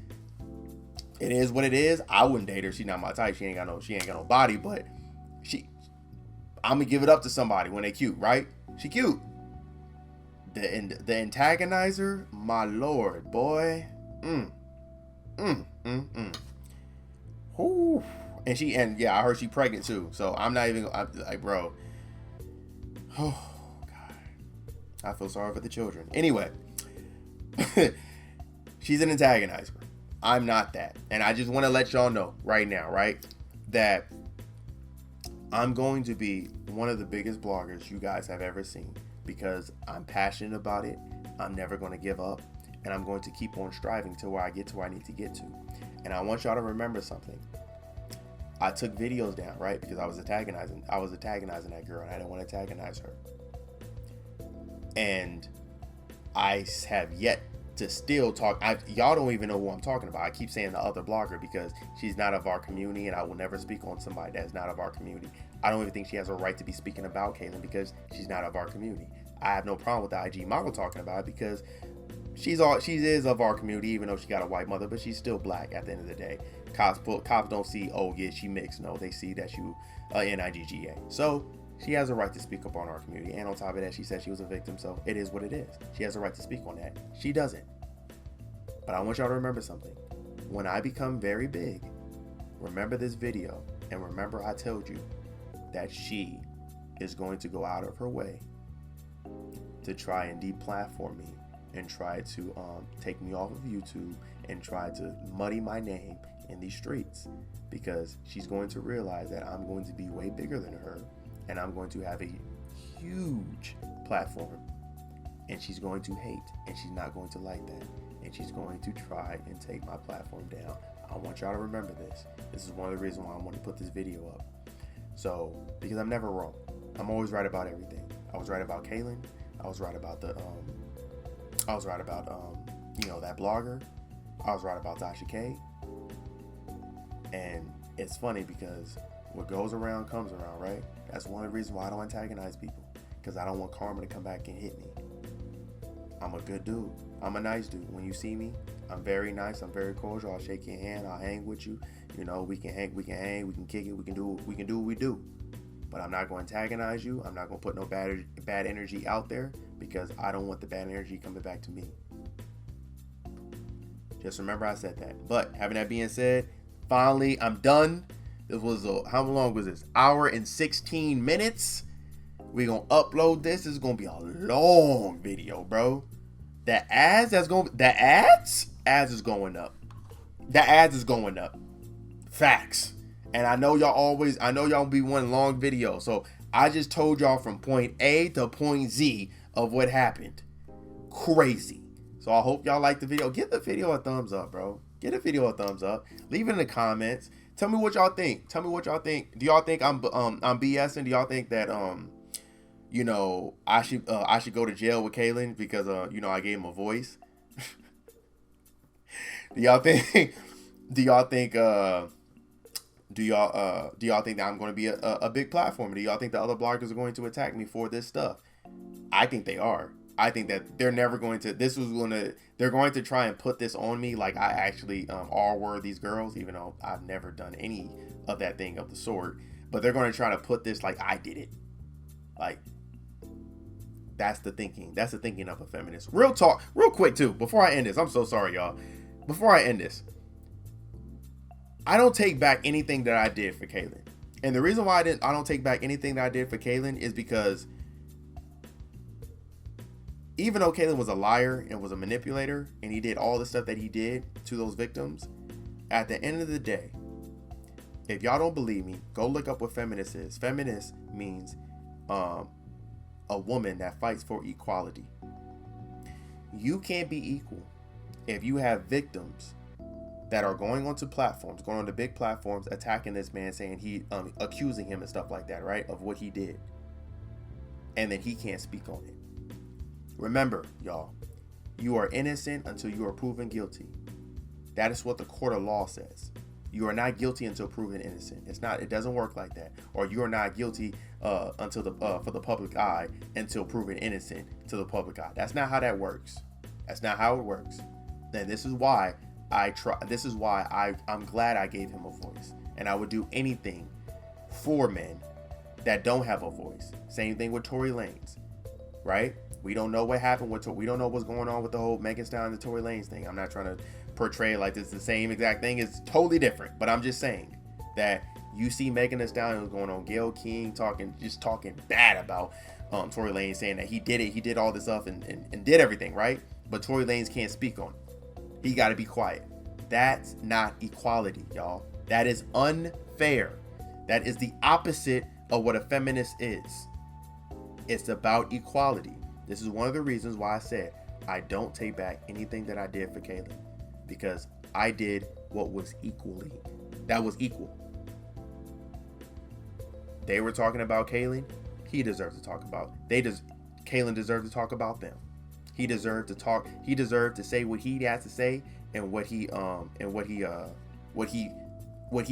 It is what it is. I wouldn't date her. She's not my type. She ain't got no body, but I'm gonna give it up to somebody when they cute, right? She cute. The antagonizer, my lord, boy. Whew. And I heard she pregnant too. So I'm like, bro. Oh God. I feel sorry for the children. Anyway. She's an antagonizer. I'm not that. And I just want to let y'all know right now, right? That I'm going to be one of the biggest bloggers you guys have ever seen because I'm passionate about it. I'm never going to give up, and I'm going to keep on striving to where I get to where I need to get to. And I want y'all to remember something. I took videos down, right? Because I was antagonizing that girl, and I didn't want to antagonize her. And I have yet to still talk. Y'all don't even know who I'm talking about. I keep saying the other blogger because she's not of our community, and I will never speak on somebody that's not of our community. I don't even think she has a right to be speaking about Kaylin because she's not of our community. I have no problem with the IG model talking about it because she is of our community, even though she got a white mother, but she's still black at the end of the day. Cops don't see, oh yeah, she mixed. No, they see that you NIGGA. So she has a right to speak up on our community. And on top of that, she said she was a victim, so it is what it is. She has a right to speak on that. She doesn't. But I want y'all to remember something. When I become very big, remember this video, and remember I told you that she is going to go out of her way to try and deplatform me and try to take me off of YouTube and try to muddy my name in these streets, because she's going to realize that I'm going to be way bigger than her, and I'm going to have a huge platform, and she's going to hate, and she's not going to like that, and she's going to try and take my platform down. I want y'all to remember this. This is one of the reasons why I want to put this video up. So, because I'm never wrong. I'm always right about everything. I was right about Kaylin. I was right about that blogger. I was right about Tasha K. And it's funny because what goes around comes around, right? That's one of the reasons why I don't antagonize people, because I don't want karma to come back and hit me. I'm a good dude. I'm a nice dude. When you see me, I'm very nice. I'm very cordial. I'll shake your hand. I'll hang with you. You know, we can hang, we can kick it. We can do what we do. But I'm not going to antagonize you. I'm not going to put no bad energy out there, because I don't want the bad energy coming back to me. Just remember I said that. But having that being said, finally, I'm done. This was how long was this? Hour and 16 minutes. We're going to upload this. This is going to be a long video, bro. The ads is going up. The ads is going up. Facts. And I know y'all be wanting long videos. So I just told y'all from point A to point Z of what happened. Crazy. So I hope y'all like the video. Give the video a thumbs up, bro. Give the video a thumbs up. Leave it in the comments. Tell me what y'all think. Do y'all think I'm BSing? Do y'all think that I should go to jail with Kaylin because I gave him a voice? Do y'all think that I'm going to be a big platform? Do y'all think the other bloggers are going to attack me for this stuff? I think they are. I think that they're never going to. They're going to try and put this on me like I actually R-word these girls, even though I've never done any of that thing of the sort. But they're going to try to put this like I did it. Like, that's the thinking. That's the thinking of a feminist. Real talk, real quick too. Before I end this, I'm so sorry, y'all. Before I end this, I don't take back anything that I did for Kaylin. And the reason why I don't take back anything that I did for Kaylin is because even though Kaylin was a liar and was a manipulator, and he did all the stuff that he did to those victims, at the end of the day, if y'all don't believe me, go look up what feminist is. Feminist means a woman that fights for equality. You can't be equal if you have victims that are going onto big platforms, attacking this man, saying he accusing him and stuff like that, right, of what he did, and then he can't speak on it. Remember, y'all, you are innocent until you are proven guilty. That is what the court of law says. You are not guilty until proven innocent. It doesn't work like that. Or you are not guilty for the public eye until proven innocent to the public eye. That's not how that works. That's not how it works. And this is why I'm glad I gave him a voice. And I would do anything for men that don't have a voice. Same thing with Tory Lanez, right? We don't know what happened we don't know what's going on with the whole Megan Thee Stallion and the Tory Lanez thing. I'm not trying to portray like it's the same exact thing. It's totally different. But I'm just saying that you see Megan Thee Stallion was going on, Gayle King talking bad about Tory Lanez, saying that he did all this stuff and did everything, right? But Tory Lanez can't speak on it. He got to be quiet. That's not equality, y'all. That is unfair. That is the opposite of what a feminist is. It's about equality. This is one of the reasons why I said I don't take back anything that I did for Kaylin, because I did what was that was equal. They were talking about Kaylin. He deserved to talk about. Kaylin deserved to talk about them. He deserved to talk. He deserved to say what he has to say and what he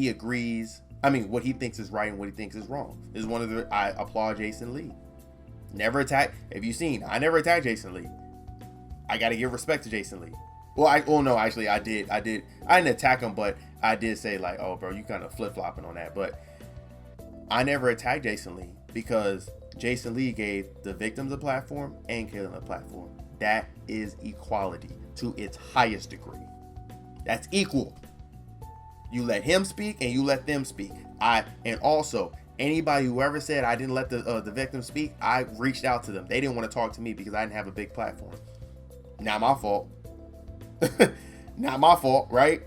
agrees. I mean, what he thinks is right and what he thinks is wrong. This is one of the. I applaud Jason Lee. Never attack. Have you seen? I never attacked Jason Lee. I got to give respect to Jason Lee. Well, no, actually, I did. I didn't attack him, but I did say like, oh, bro, you kind of flip flopping on that. But I never attacked Jason Lee because Jason Lee gave the victims a platform and Kaylin a platform. That is equality to its highest degree. That's equal. You let him speak and you let them speak. And also anybody who ever said I didn't let the victims speak, I reached out to them. They didn't want to talk to me because I didn't have a big platform. Not my fault. Not my fault, right?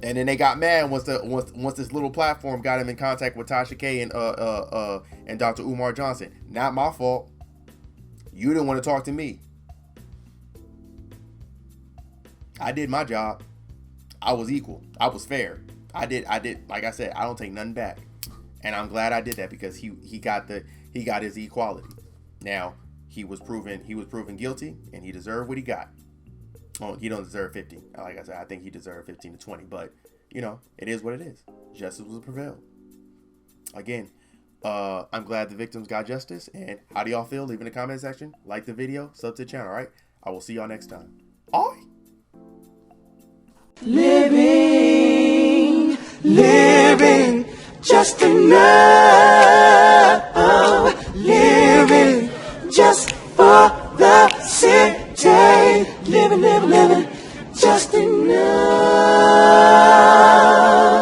And then they got mad once this little platform got him in contact with Tasha K and Dr. Umar Johnson. Not my fault. You didn't want to talk to me. I did my job. I was equal. I was fair. I did. Like I said, I don't take nothing back, and I'm glad I did that because he got his equality. Now he was proven guilty, and he deserved what he got. Well, he don't deserve 50. Like I said, I think he deserved 15 to 20. But it is what it is. Justice will prevail. Again, I'm glad the victims got justice. And how do y'all feel? Leave in the comment section. Like the video. Sub to the channel. All right. I will see y'all next time. All right. Living just enough. Living just for the city. Living just enough.